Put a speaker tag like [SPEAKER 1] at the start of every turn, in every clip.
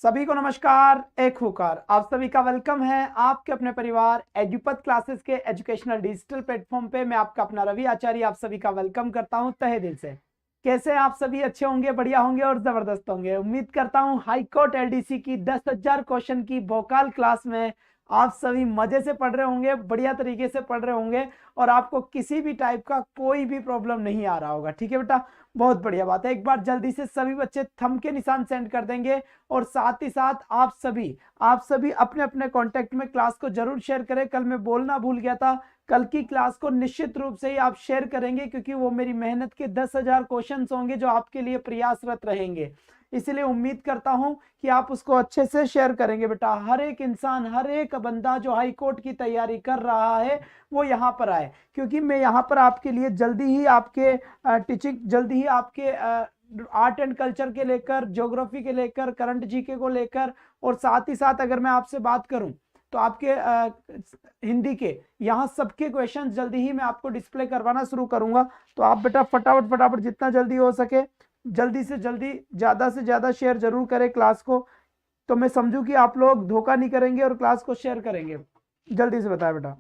[SPEAKER 1] सभी को नमस्कार, एक हुकार। आप सभी का वेलकम है आपके अपने परिवार एजुपथ क्लासेस के एजुकेशनल डिजिटल प्लेटफॉर्म पे। मैं आपका अपना रवि आचार्य आप सभी का वेलकम करता हूं तहे दिल से। कैसे आप सभी? अच्छे होंगे, बढ़िया होंगे और जबरदस्त होंगे। उम्मीद करता हूं हाई कोर्ट एलडीसी की 10,000 क्वेश्चन की वोकल क्लास में आप सभी मजे से पढ़ रहे होंगे, बढ़िया तरीके से पढ़ रहे होंगे और आपको किसी भी टाइप का कोई भी प्रॉब्लम नहीं आ रहा होगा। ठीक है बेटा, बहुत बढ़िया बात है। एक बार जल्दी से सभी बच्चे थंब के निशान सेंड कर देंगे और साथ ही साथ आप सभी अपने अपने कांटेक्ट में क्लास को जरूर शेयर करें। कल मैं बोलना भूल गया था, कल की क्लास को निश्चित रूप से ही आप शेयर करेंगे क्योंकि वो मेरी मेहनत के 10,000 क्वेश्चन होंगे जो आपके लिए प्रयासरत रहेंगे। इसलिए उम्मीद करता हूं कि आप उसको अच्छे से शेयर करेंगे। बेटा, हर एक इंसान, हर एक बंदा जो हाई कोर्ट की तैयारी कर रहा है वो यहाँ पर आए, क्योंकि मैं यहाँ पर आपके लिए जल्दी ही आपके टीचिंग, जल्दी ही आपके आर्ट एंड कल्चर के लेकर, ज्योग्राफी के लेकर, करंट जीके को लेकर और साथ ही साथ अगर मैं आपसे बात करूं तो आपके हिंदी के यहाँ सबके क्वेश्चंस जल्दी ही मैं आपको डिस्प्ले करवाना शुरू करूंगा। तो आप बेटा फटाफट जितना जल्दी हो सके जल्दी से जल्दी ज्यादा से ज्यादा शेयर जरूर करें क्लास को, तो मैं समझूं कि आप लोग धोखा नहीं करेंगे और क्लास को शेयर करेंगे। जल्दी से बताएं बेटा।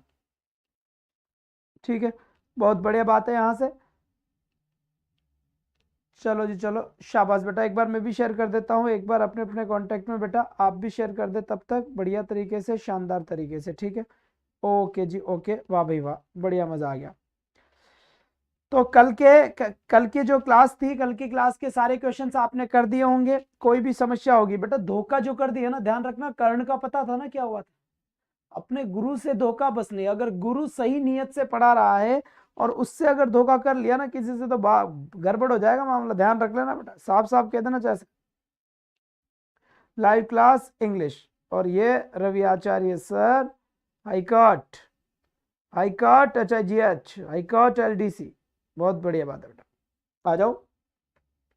[SPEAKER 1] ठीक है, बहुत बढ़िया बात है। यहाँ से चलो जी, चलो शाबाश बेटा। एक बार मैं भी शेयर कर देता हूँ, एक बार अपने अपने कांटेक्ट में। बेटा आप भी शेयर कर दे तब तक, बढ़िया तरीके से, शानदार तरीके से। ठीक है, ओके जी, ओके। वाह भाई वाह, बढ़िया, मजा आ गया। तो कल की जो क्लास थी, कल की क्लास के सारे क्वेश्चंस आपने कर दिए होंगे। कोई भी समस्या होगी बेटा, धोखा जो कर दिया ना, ध्यान रखना, कर्ण का पता था ना क्या हुआ था। अपने गुरु से धोखा बस नहीं, अगर गुरु सही नियत से पढ़ा रहा है और उससे अगर धोखा कर लिया ना किसी से, तो गड़बड़ हो जाएगा मामला। ध्यान रख लेना बेटा, साफ साफ कह देना। जैसे लाइव क्लास इंग्लिश और ये Ravi Acharya sir, high court, high court HIGH, high court LDC। बहुत बढ़िया बात है बेटा, आ जाओ।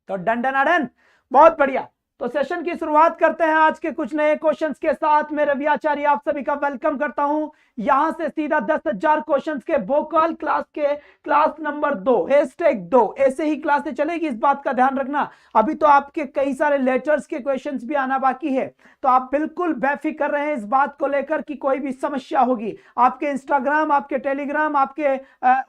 [SPEAKER 1] तो डन डन डन, बहुत बढ़िया। तो सेशन की शुरुआत करते हैं आज के कुछ नए क्वेश्चंस के साथ। मैं रवि आचार्य आप सभी का वेलकम करता हूं यहां से सीधा 10,000 क्वेश्चंस के वोकल क्लास के क्लास नंबर 2 #2 ऐसे ही क्लासें चलेगी, इस बात का ध्यान रखना। अभी तो आपके कई सारे लेटर्स के क्वेश्चंस भी आना बाकी है, तो आप बिल्कुल बेफिक्र रहें इस बात को लेकर कि कोई भी समस्या होगी आपके इंस्टाग्राम, आपके टेलीग्राम, आपके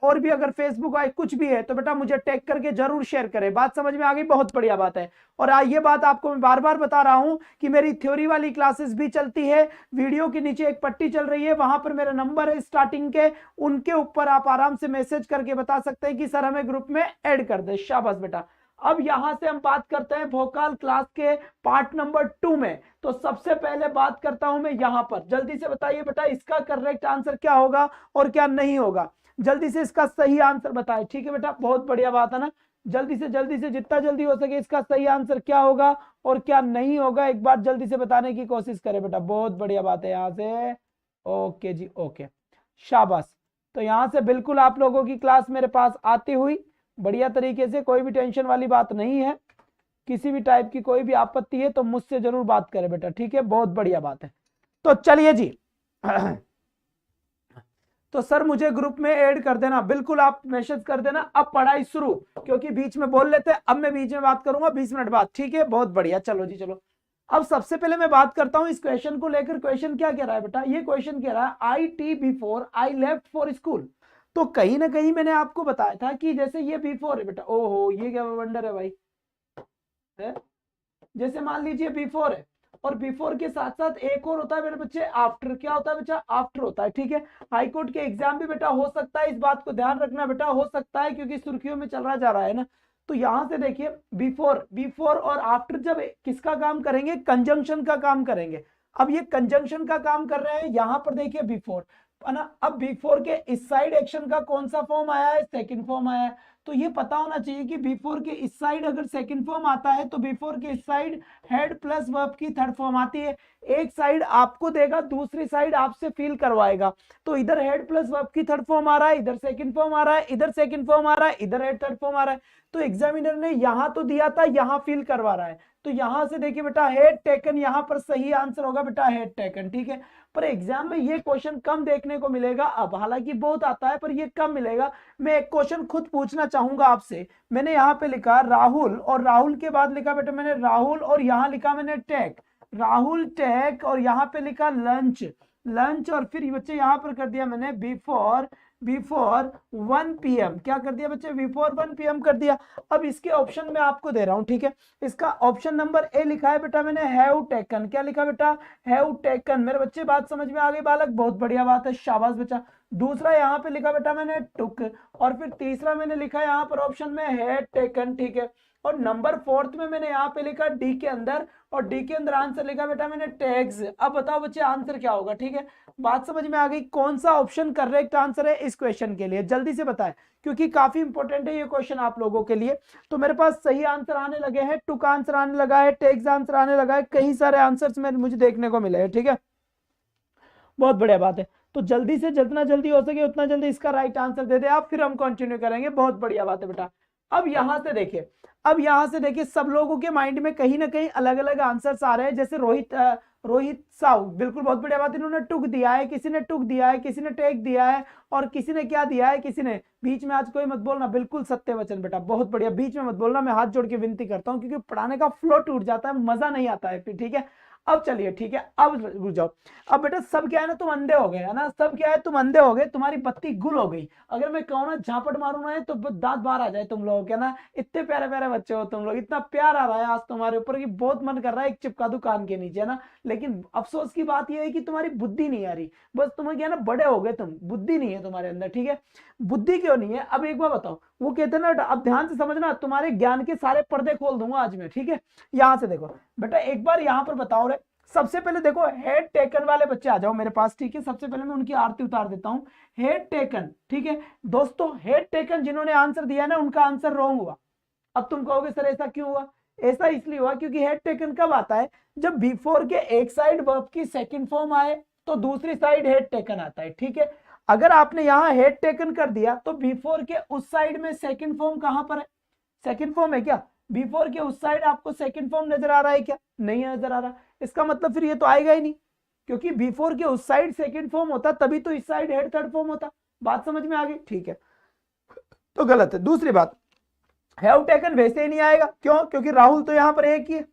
[SPEAKER 1] और भी अगर फेसबुक कुछ भी है तो बेटा मुझे टैग करके जरूर शेयर करें। बात समझ में आ गई? बहुत बढ़िया बात है। और ये बात आपको मैं बार बार बता रहा हूं कि मेरी थ्योरी वाली क्लासेस भी चलती है। वीडियो के नीचे एक पट्टी चल रही है, वहां पर मेरा नंबर है स्टार्टिंग के, उनके ऊपर आप आराम से मैसेज करके बता सकते हैं कि सर हमें ग्रुप में ऐड कर दे। शाबाश बेटा। अब यहां से हम बात करते हैं वोकल क्लास के पार्ट नंबर 2 में। तो सबसे पहले बात करता हूं मैं यहां पर। जल्दी से बताइए बेटा, इसका करेक्ट आंसर क्या होगा और क्या नहीं होगा। जल्दी से इसका सही आंसर बताएं। ठीक है बेटा, बहुत बढ़िया बात है ना। जल्दी से जितना जल्दी हो सके इसका सही आंसर क्या होगा और क्या नहीं होगा एक बार जल्दी से बताने की कोशिश करें बेटा। बहुत बढ़िया बात है। यहां से ओके जी, ओके, शाबाश। तो यहां से बिल्कुल आप लोगों की क्लास मेरे पास आती हुई बढ़िया तरीके से, कोई भी टेंशन वाली बात नहीं है। किसी भी टाइप की कोई भी आपत्ति है तो मुझसे जरूर बात करें बेटा। ठीक है, बहुत बढ़िया बात है। तो चलिए जी तो सर मुझे ग्रुप में ऐड कर देना, बिल्कुल आप मैसेज कर देना। अब पढ़ाई शुरू, क्योंकि बीच में बोल लेते हैं, अब मैं बीच में बात करूंगा 20 मिनट बाद। ठीक है, बहुत बढ़िया। चलो जी, चलो। अब सबसे पहले मैं बात करता हूं इस क्वेश्चन को लेकर। क्वेश्चन क्या कह रहा है बेटा? ये क्वेश्चन कह रहा है I tea before I left for school. तो कहीं ना कहीं मैंने आपको बताया था कि जैसे ये बिफोर है बेटा, ओहो ये क्या वंडर है भाई, है? जैसे मान लीजिए बिफोर है और बिफोर के साथ साथ एक और होता है मेरे बच्चे, आफ्टर। क्या होता है बच्चा? आफ्टर होता है। ठीक है, हाईकोर्ट के एग्जाम भी बेटा हो सकता है, इस बात को ध्यान रखना बेटा, हो सकता है क्योंकि सुर्खियों में चल रहा जा रहा है ना। तो यहां से देखिए, बिफोर और आफ्टर जब किसका काम करेंगे? कंजंक्शन का काम करेंगे। अब ये कंजंक्शन का काम कर रहे हैं, यहां पर देखिए बिफोर है ना। अब बिफोर के इस साइड एक्शन का कौन सा फॉर्म आया है? सेकंड फॉर्म आया है। तो ये पता होना चाहिए कि बिफोर के इस साइड अगर सेकंड फॉर्म आता है तो बिफोर के इस साइड हेड प्लस वर्ब की थर्ड फॉर्म आती है। एक साइड आपको देगा, दूसरी साइड आपसे फील करवाएगा। तो इधर हेड प्लस वर्ब की थर्ड फॉर्म आ रहा है, इधर सेकंड फॉर्म आ रहा है, इधर सेकंड फॉर्म आ रहा है, इधर हेड थर्ड फॉर्म आ रहा है। तो एग्जामिनर ने यहां तो दिया था, यहां फील करवा रहा है। तो यहां से देखिए बेटा, हेड टेकन, यहां पर सही आंसर होगा बेटा हेड टेकन। ठीक है, पर एग्जाम में ये क्वेश्चन कम देखने को मिलेगा। अब हालांकि बहुत आता है पर ये कम मिलेगा। मैं एक क्वेश्चन खुद पूछना चाहूंगा आपसे। मैंने यहां पे लिखा राहुल और राहुल के बाद लिखा बेटा मैंने राहुल और यहां लिखा मैंने टेक। राहुल टेक और यहाँ पे लिखा लंच, लंच और फिर बच्चे यहाँ पर कर दिया मैंने बिफोर 1 PM, क्या कर दिया बच्चे, बिफोर 1 PM कर दिया। अब इसके ऑप्शन में आपको दे रहा हूं, ठीक है। इसका ऑप्शन नंबर ए लिखा है बेटा मैंने हैव टेकन, क्या लिखा बेटा, हैव टेकन। मेरे बच्चे बात समझ में आ गई बालक, बहुत बढ़िया बात है, शाबाश बच्चा। दूसरा यहाँ पे लिखा बेटा मैंने टुक, और फिर तीसरा मैंने लिखा यहाँ पर ऑप्शन में हैड टेकन, ठीक है। और नंबर 4th में मैंने यहाँ पे लिखा डी के अंदर, और डी के अंदर आंसर लिखा बेटा मैंने टैग्स। अब बताओ बच्चे आंसर क्या होगा, ठीक है। बात समझ में आ गई, कौन सा ऑप्शन करेक्ट आंसर है इस क्वेश्चन के लिए, जल्दी से बताएं, क्योंकि काफी इंपॉर्टेंट है ये क्वेश्चन आप लोगों के लिए। तो मेरे पास सही आंसर आने लगे हैं, टुक आंसर आने लगा है, टैग्स आंसर आने लगा है, कई सारे आंसर्स में मुझे देखने को मिले हैं, ठीक है। बहुत बढ़िया बात है। तो जल्दी से जितना जल्दी हो सके उतना जल्दी इसका राइट आंसर दे दे आप, फिर हम कंटिन्यू करेंगे। बहुत बढ़िया बात है बेटा। अब यहां से देखिए, अब यहां से देखिए, सब लोगों के माइंड में कहीं ना कहीं अलग अलग आंसर्स आ रहे हैं। जैसे रोहित साहू, बिल्कुल बहुत बढ़िया बात, इन्होंने टुक दिया है, किसी ने टुक दिया है, किसी ने टेक दिया है, और किसी ने क्या दिया है, किसी ने बीच में, आज कोई मत बोलना, बिल्कुल सत्य वचन बेटा, बहुत बढ़िया, बीच में मत बोलना, मैं हाथ जोड़ के विनती करता हूं, क्योंकि पढ़ाने का फ्लो टूट जाता है, मजा नहीं आता है फिर, ठीक है। अब चलिए ठीक है, अब रुक जाओ। अब बेटा सब क्या है ना, तुम अंधे हो गए है ना, सब क्या है, तुम अंधे हो गए, तुम्हारी बत्ती गुल हो गई। अगर मैं कहूँ ना झापट मारू ना तो दांत बाहर आ जाए तुम लोगों के ना, इतने प्यारे प्यारे बच्चे हो तुम लोग, इतना प्यार आ रहा है आज तुम्हारे ऊपर कि बहुत मन कर रहा है एक चिपका दूं कान के नीचे ना। लेकिन अफसोस की बात यह है कि तुम्हारी बुद्धि नहीं आ रही, बस तुम्हें क्या है ना, बड़े हो गए तुम, बुद्धि नहीं है तुम्हारे अंदर, ठीक है। बुद्धि क्यों नहीं है, अब एक बार बताओ। वो कहते हैं ना, अब ध्यान से समझना, तुम्हारे ज्ञान के सारे पर्दे खोल दूंगा आज मैं, ठीक है। यहां से देखो बेटा, एक बार यहां पर बताओ रे, सबसे पहले देखो हेड टेकन वाले बच्चे आ जाओ मेरे पास, ठीक है। सबसे पहले मैं उनकी आरती उतार देता हूं। हेड टेकन, ठीक है दोस्तों, हेड टेकन जिन्होंने आंसर दिया ना, उनका आंसर रॉन्ग हुआ। अब तुम कहोगे सर ऐसा क्यों हुआ, ऐसा इसलिए हुआ क्योंकि हेड टेकन कब आता है, जब बिफोर के एक साइड वर्ब की सेकंड फॉर्म आए तो दूसरी साइड हेड टेकन आता है, ठीक है। अगर आपने यहां हेड टेकन कर दिया तो बिफोर के उस साइड में सेकंड फॉर्म कहां पर है, सेकंड फॉर्म है क्या, बिफोर के उस साइड आपको सेकंड फॉर्म नजर आ रहा है क्या, नहीं नजर आ रहा। इसका मतलब फिर ये तो आएगा ही नहीं, क्योंकि बिफोर के उस साइड सेकंड फॉर्म होता तभी तो इस साइड हेड थर्ड फॉर्म होता। बात समझ में आ गई, ठीक है। तो गलत है। दूसरी बात, हैव टेकन वैसे ही नहीं आएगा, क्यों, क्योंकि राहुल तो यहां पर एक ही है,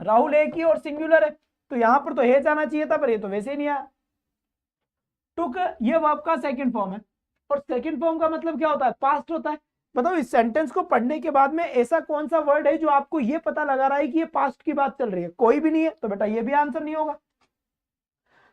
[SPEAKER 1] राहुल एक ही और सिंगुलर है, तो यहां पर तो हे जाना चाहिए था, पर ये तो वैसे ही नहीं आया। टुक ये वर्ब का सेकंड फॉर्म है, और सेकंड फॉर्म का मतलब क्या होता है, पास्ट होता है। बताओ इस सेंटेंस को पढ़ने के बाद में ऐसा कौन सा वर्ड है जो आपको ये पता लगा रहा है कि ये पास्ट की बात चल रही है, कोई भी नहीं है, तो बेटा ये भी आंसर नहीं होगा।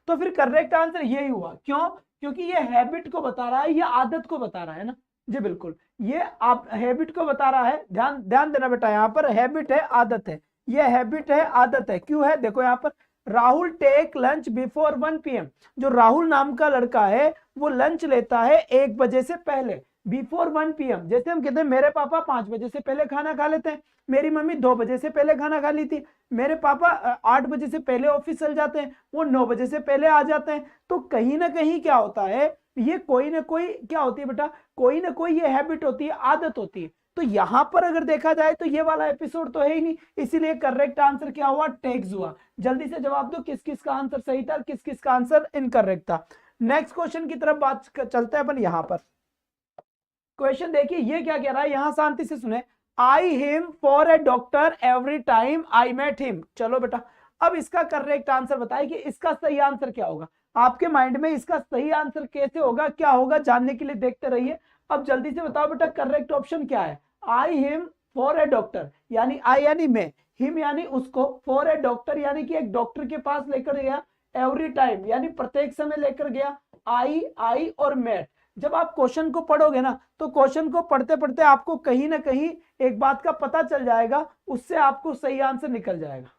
[SPEAKER 1] तो फिर करेक्ट आंसर यही हुआ, क्यों, क्योंकि ये हैबिट को बता रहा है, ये आदत को बता रहा है ना, जी बिल्कुल, ये आप हैबिट को बता रहा है। ध्यान ध्यान देना बेटा, यहां पर हैबिट है, आदत है, ये हैबिट है, आदत है, क्यों है, देखो यहां पर Rahul take lunch before 1 PM। जो राहुल नाम का लड़का है वो लंच लेता है 1 बजे से पहले, बिफोर 1 PM। जैसे हम कहते हैं मेरे पापा 5 बजे से पहले खाना खा लेते हैं, मेरी मम्मी 2 बजे से पहले खाना खा ली थी, मेरे पापा 8 बजे से पहले ऑफिस चल जाते हैं, वो 9 बजे से पहले आ जाते हैं। तो कहीं ना कहीं क्या होता है, ये कोई ना कोई क्या होती है बेटा, कोई ना कोई ये हैबिट होती है, आदत होती है। तो यहां पर अगर देखा जाए तो ये वाला एपिसोड तो है ही नहीं, इसीलिए करेक्ट आंसर क्या हुआ, टेक्स हुआ। जल्दी से जवाब दो, किस किस का आंसर सही था, किस किस का आंसर इनकरेक्ट था। नेक्स्ट क्वेश्चन की तरफ बात चलते हैं अपन। यहां पर क्वेश्चन देखिए, ये क्या कह रहा है, यहां शांति से सुने, I him for a doctor every time I met him. चलो बेटा, अब इसका करेक्ट आंसर बताइए कि इसका सही आंसर क्या होगा। आपके माइंड में इसका सही आंसर कैसे होगा, क्या होगा, जानने के लिए देखते रहिए। अब जल्दी से बताओ बेटा, करेक्ट ऑप्शन क्या है, आई हिम फॉर ए डॉक्टर, यानी आई यानी मैं, हिम यानी उसको, फॉर ए डॉक्टर यानी कि एक डॉक्टर के पास लेकर गया, एवरी टाइम यानी प्रत्येक समय लेकर गया, आई और मेट। जब आप क्वेश्चन को पढ़ोगे ना, तो क्वेश्चन को पढ़ते पढ़ते आपको कहीं ना कहीं एक बात का पता चल जाएगा, उससे आपको सही आंसर निकल जाएगा।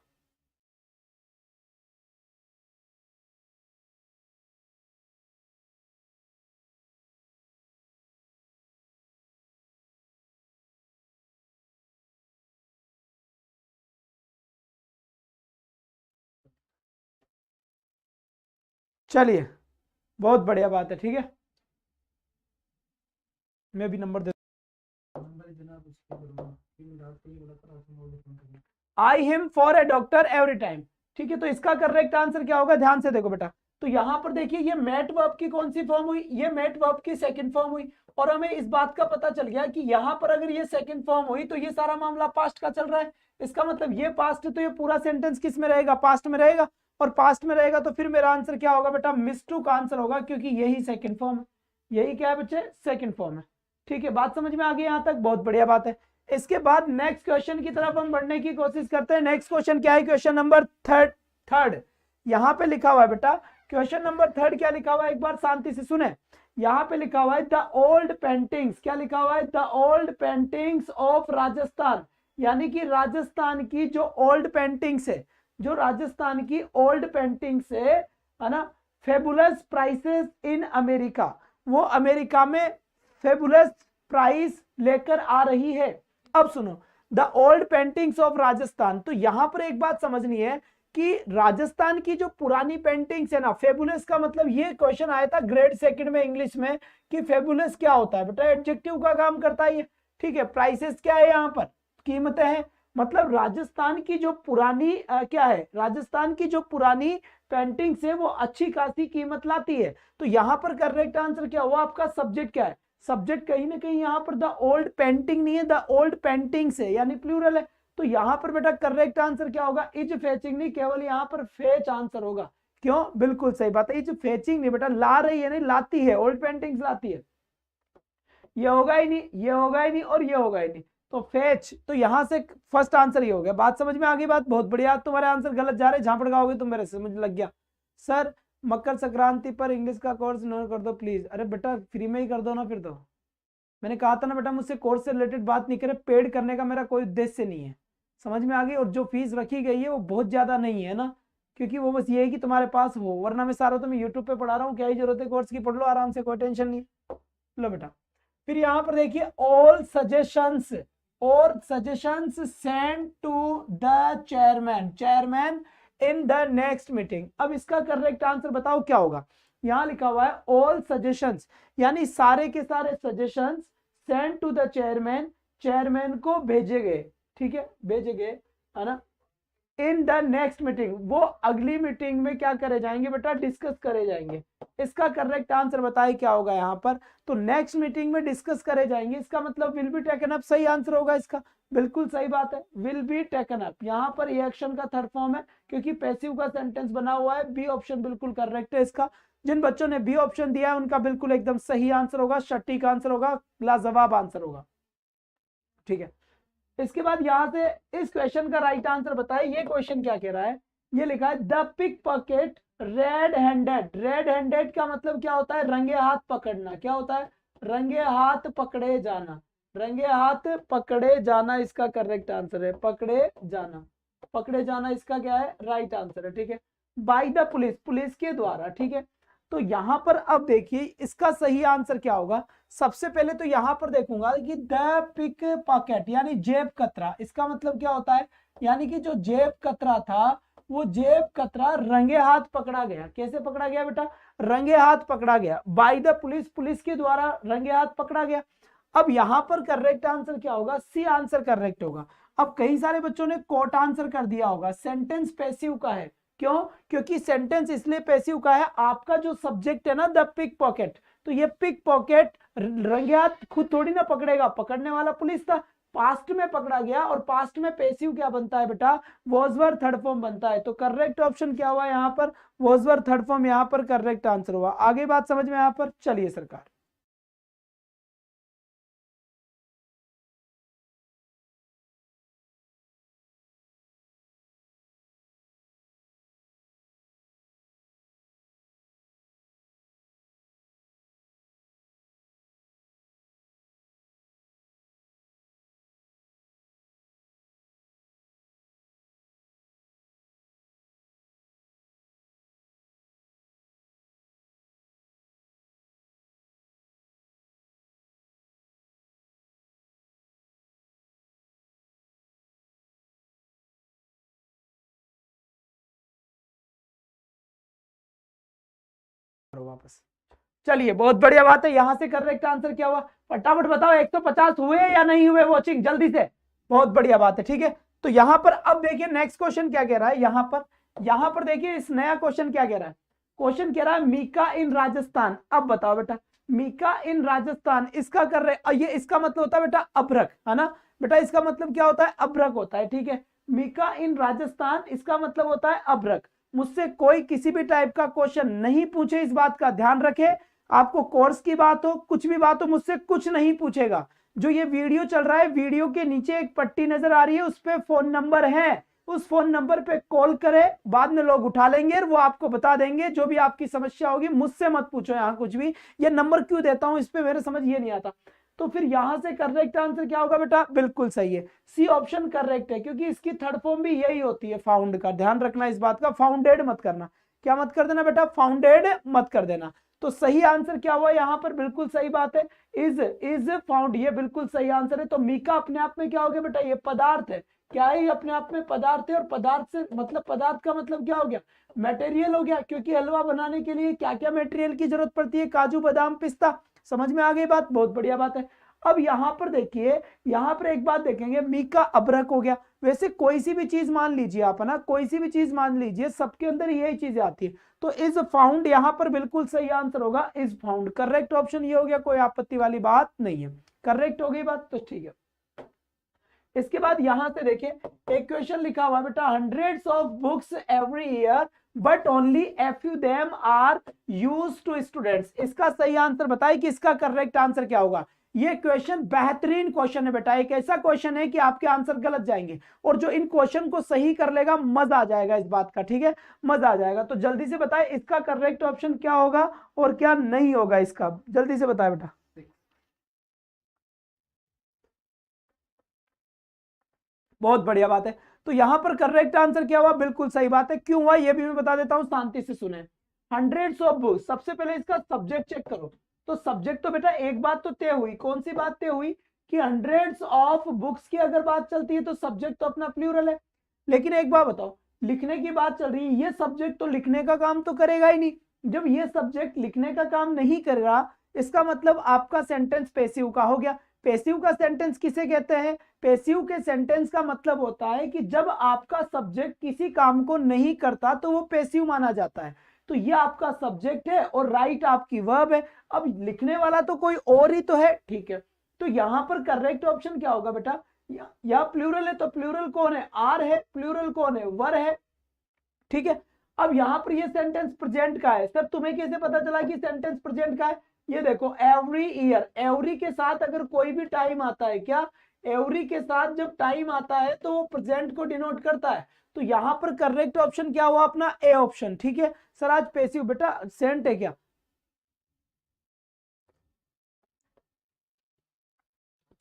[SPEAKER 1] चलिए, बहुत बढ़िया बात है, ठीक है। मैं भी number they, I him for a doctor every time, ठीक है। तो इसका करेक्ट आंसर क्या होगा, ध्यान से देखो बेटा। तो यहां पर देखिए, ये मेट वर्ब की कौन सी फॉर्म हुई, ये मेट वर्ब की सेकंड फॉर्म हुई, और हमें इस बात का पता चल गया कि यहाँ पर अगर ये सेकंड फॉर्म हुई तो ये सारा मामला पास्ट का चल रहा है। इसका मतलब ये पास्ट है तो ये पूरा सेंटेंस किस में रहेगा, पास्ट में रहेगा। और पास्ट में रहेगा तो फिर मेरा आंसर क्या होगा बेटा, मिस्टू का आंसर होगा, क्योंकि यही सेकंड फॉर्म है। यही क्या है बच्चे, सेकंड फॉर्म है। ठीक है, बात समझ में आ गई यहाँ तक, बहुत बढ़िया बात है। इसके बाद नेक्स्ट क्वेश्चन की तरफ हम बढ़ने की कोशिश करते हैं। नेक्स्ट क्वेश्चन क्या है, क्वेश्चन नंबर थर्ड यहाँ पे लिखा हुआ है बेटा। क्वेश्चन नंबर थर्ड क्या लिखा हुआ है, एक बार शांति से सुने। यहाँ पे लिखा हुआ है द ओल्ड पेंटिंग्स, क्या लिखा हुआ है, the old paintings of Rajasthan, यानी कि राजस्थान की जो ओल्ड पेंटिंग्स है, जो राजस्थान की ओल्ड पेंटिंग्स है ना, फेबुलस प्राइसेस इन अमेरिका, वो अमेरिका में फेबुलस प्राइस लेकर आ रही है। अब सुनो, the old paintings of Rajasthan, तो यहां पर एक बात समझनी है कि राजस्थान की जो पुरानी पेंटिंग्स है ना, फेबुलस का मतलब, ये क्वेश्चन आया था ग्रेड सेकंड में इंग्लिश में कि फेबुलस क्या होता है बेटा, एडजेक्टिव का काम करता है ये। ठीक है, प्राइसेस क्या है यहाँ पर, कीमतें हैं, मतलब राजस्थान की जो पुरानी क्या है, राजस्थान की जो पुरानी पेंटिंग्स है वो अच्छी खासी कीमत लाती है। तो यहाँ पर करेक्ट आंसर क्या हुआ आपका, सब्जेक्ट क्या है, सब्जेक्ट कहीं ना कहीं यहाँ पर द ओल्ड पेंटिंग नहीं है, द ओल्ड पेंटिंग्स है, यानी प्लूरल है। तो यहाँ पर बेटा करेक्ट आंसर क्या होगा, इज फेचिंग नहीं, केवल यहाँ पर फेच आंसर होगा। क्यों, बिल्कुल सही बात है, इज फेचिंग नहीं बेटा, ला रही है नहीं, लाती है, ओल्ड पेंटिंग्स लाती है। ये होगा ही नहीं, ये होगा ही नहीं, और ये होगा ही नहीं, तो फेच, तो यहां से फर्स्ट आंसर ही हो गया। बात समझ में आ गई, बात बहुत बढ़िया। तुम्हारे आंसर गलत जा रहे, झापड़ गाओगे तुम मेरे से, मुझे लग गया। सर मकर संक्रांति पर इंग्लिश का कोर्स न कर दो प्लीज। अरे बेटा फ्री में ही कर दो ना फिर तो। मैंने कहा था ना बेटा, मुझसे कोर्स से रिलेटेड बात नहीं करे, पेड करने का मेरा कोई उद्देश्य नहीं है, समझ में आ गई। और जो फीस रखी गई है वो बहुत ज्यादा नहीं है ना, क्योंकि वो बस ये है कि तुम्हारे पास हो, वरना मैं सारा तो मैं यूट्यूब पे पढ़ा रहा हूँ, क्या ही जरूरत है कोर्स की, पढ़ लो आराम से, कोई टेंशन नहीं। लो बेटा, फिर यहां पर देखिए ऑल सजेशंस, और suggestions send to the chairman in the next meeting. अब इसका करेक्ट आंसर बताओ क्या होगा। यहां लिखा हुआ है ऑल सजेशंस, यानी सारे के सारे suggestions send to the chairman को भेजे गए। ठीक है, भेजे गए है ना, इन द नेक्स्ट मीटिंग, वो अगली मीटिंग में क्या करे जाएंगे बेटा, डिस्कस करे जाएंगे। इसका करेक्ट आंसर बताइए क्या होगा यहाँ पर, तो नेक्स्ट मीटिंग में डिस्कस करे जाएंगे, इसका मतलब विल बी टेकन अप, सही आंसर होगा इसका, बिल्कुल सही बात है, विल बी टेकन अप। यहाँ पर ये एक्शन का थर्ड फॉर्म है, क्योंकि पैसिव का सेंटेंस बना हुआ है। बी ऑप्शन बिल्कुल करेक्ट है इसका। जिन बच्चों ने बी ऑप्शन दिया है उनका बिल्कुल एकदम सही आंसर होगा, सटीक आंसर होगा, लाजवाब आंसर होगा। ठीक है, इसके बाद यहां से इस क्वेश्चन का राइट आंसर बताए। ये क्वेश्चन क्या कह रहा है, ये लिखा है the pickpocket red handed. Red handed का मतलब क्या होता है, रंगे हाथ पकड़ना। क्या होता है, रंगे हाथ पकड़े जाना, रंगे हाथ पकड़े जाना इसका करेक्ट आंसर है, पकड़े जाना, पकड़े जाना इसका क्या है, राइट आंसर है। ठीक है, बाय द पुलिस, पुलिस के द्वारा। ठीक है, तो यहां पर अब देखिए इसका सही आंसर क्या होगा। सबसे पहले तो यहां पर देखूंगा कि द पिक पॉकेट यानी जेब कतरा, इसका मतलब क्या होता है, यानी कि जो जेब कतरा था वो जेब कतरा रंगे हाथ पकड़ा गया। कैसे पकड़ा गया बेटा, रंगे हाथ पकड़ा गया, बाय द पुलिस, पुलिस के द्वारा रंगे हाथ पकड़ा गया। अब यहां पर करेक्ट आंसर क्या होगा, सी आंसर करेक्ट होगा। अब कई सारे बच्चों ने कोट आंसर कर दिया होगा, सेंटेंस पैसिव का है। क्यों, क्योंकि सेंटेंस इसलिए पैसिव का है, आपका जो सब्जेक्ट है ना द पिक पॉकेट, तो ये पिक पॉकेट रंगे हाथ खुद थोड़ी ना पकड़ेगा, पकड़ने वाला पुलिस था, पास्ट में पकड़ा गया, और पास्ट में पैसिव क्या बनता है बेटा, वॉज वर थर्ड फॉर्म बनता है। तो करेक्ट ऑप्शन क्या हुआ यहाँ पर, वॉज वर थर्ड फॉर्म यहाँ पर करेक्ट आंसर हुआ। आगे बात समझ में यहाँ पर, चलिए सरकार। वापस, चलिए बहुत बढ़िया बात है। यहां से करेक्ट आंसर क्या हुआ, फटाफट बताओ, 150 हुए या नहीं हुए वॉचिंग, जल्दी से, बहुत बढ़िया बात है। ठीक है, तो यहां पर अब देखिए नेक्स्ट क्वेश्चन क्या कह रहा है, यहां पर देखिए इस नया क्वेश्चन क्या कह रहा है, क्वेश्चन कह रहा है मीका इन राजस्थान। अब बताओ बेटा, मीका इन राजस्थान, इसका कर रहे, ये इसका मतलब होता है बेटा अभ्रक, है ना बेटा, इसका मतलब क्या होता है, अभ्रक होता है, ठीक है। मीका इन राजस्थान इसका मतलब होता है अभ्रक। मुझसे कोई किसी भी टाइप का क्वेश्चन नहीं पूछे, इस बात का ध्यान रखे। आपको कोर्स की बात हो, कुछ भी बात हो, मुझसे कुछ नहीं पूछेगा। जो ये वीडियो चल रहा है, वीडियो के नीचे एक पट्टी नजर आ रही है, उस पर फोन नंबर है, उस फोन नंबर पे कॉल करें, बाद में लोग उठा लेंगे और वो आपको बता देंगे जो भी आपकी समस्या होगी। मुझसे मत पूछो यहाँ कुछ भी, ये नंबर क्यों देता हूं इस पे मेरे समझ ये नहीं आता। तो फिर यहां से करेक्ट आंसर क्या होगा बेटा, बिल्कुल सही है, सी ऑप्शन करेक्ट है, क्योंकि इसकी थर्ड फॉर्म भी यही होती है फाउंड का, ध्यान रखना इस बात का, फाउंडेड मत करना, क्या मत कर देना बेटा, फाउंडेड मत कर देना। तो सही आंसर क्या हुआ यहाँ पर, बिल्कुल सही बात है, इज फाउंड, ये बिल्कुल सही आंसर है। तो मीका अपने आप में क्या हो गया बेटा, ये पदार्थ है, क्या है, अपने आप में पदार्थ है, और पदार्थ से मतलब, पदार्थ का मतलब क्या हो गया, मटेरियल हो गया, क्योंकि हलवा बनाने के लिए क्या क्या मटेरियल की जरूरत पड़ती है, काजू बादाम पिस्ता, समझ में आ गई बात, बहुत बढ़िया बात है। अब यहां पर देखिए, यहां पर एक बात देखेंगे, मीका अभ्रक हो गया, वैसे कोई सी भी चीज मान लीजिए आप, है ना, कोई सी भी चीज मान लीजिए, सबके अंदर यही चीजें आती है। तो इज फाउंड यहां पर बिल्कुल सही आंसर होगा, इज फाउंड, करेक्ट ऑप्शन ये हो गया, कोई आपत्ति वाली बात नहीं है, करेक्ट हो गई बात, तो ठीक है। इसके बाद यहां से देखिए, एक क्वेश्चन लिखा हुआ बेटा, hundreds of books every year but only a few them are used to students. इसका सही आंसर बताइए कि इसका करेक्ट आंसर क्या होगा। ये क्वेश्चन बेहतरीन क्वेश्चन है बेटा, एक ऐसा क्वेश्चन है कि आपके आंसर गलत जाएंगे, और जो इन क्वेश्चन को सही कर लेगा मजा आ जाएगा इस बात का, ठीक है, मजा आ जाएगा। तो जल्दी से बताए इसका करेक्ट ऑप्शन क्या होगा और क्या नहीं होगा इसका, जल्दी से बताए बेटा। बहुत बढ़िया बात है। तो यहां पर करेक्ट आंसर क्या हुआ, बिल्कुल सही बात है, क्यों हुआ ये भी मैं बता देता हूं, शांति से सुने। हंड्रेड्स ऑफ बुक्स, सबसे पहले इसका सब्जेक्ट चेक करो। तो सब्जेक्ट तो बेटा एक बात तो तय हुई, कौन सी बात तय हुई, कि हंड्रेड्स ऑफ बुक्स की अगर बात चलती है तो सब्जेक्ट तो अपना प्लूरल है। लेकिन एक बात बताओ, लिखने की बात चल रही है, ये सब्जेक्ट तो लिखने का काम तो करेगा ही नहीं। जब ये सब्जेक्ट लिखने का काम नहीं करेगा, इसका मतलब आपका सेंटेंस पैसिव का हो गया। पैसिव का सेंटेंस किसे कहते हैं, पैसिव के सेंटेंस का मतलब होता है कि जब आपका सब्जेक्ट किसी काम को नहीं करता तो वो पैसिव माना जाता है। तो ये आपका सब्जेक्ट है और राइट आपकी वर्ब है। अब लिखने वाला तो कोई और ही तो है, ठीक है। तो यहां पर करेक्ट ऑप्शन क्या होगा बेटा, या प्लूरल है तो प्लूरल कौन है, आर है, प्लूरल कौन है, वर है, ठीक है। अब यहां पर ये सेंटेंस प्रेजेंट का है, सर तुम्हें कैसे पता चला कि सेंटेंस प्रेजेंट का है, ये देखो, एवरी ईयर, एवरी के साथ अगर कोई भी टाइम आता है, क्या, एवरी के साथ जब टाइम आता है तो वो प्रेजेंट को डिनोट करता है। तो यहां पर करेक्ट ऑप्शन क्या हुआ अपना, ए ऑप्शन, ठीक है। सर आज पैसिव बेटा सेंट है क्या,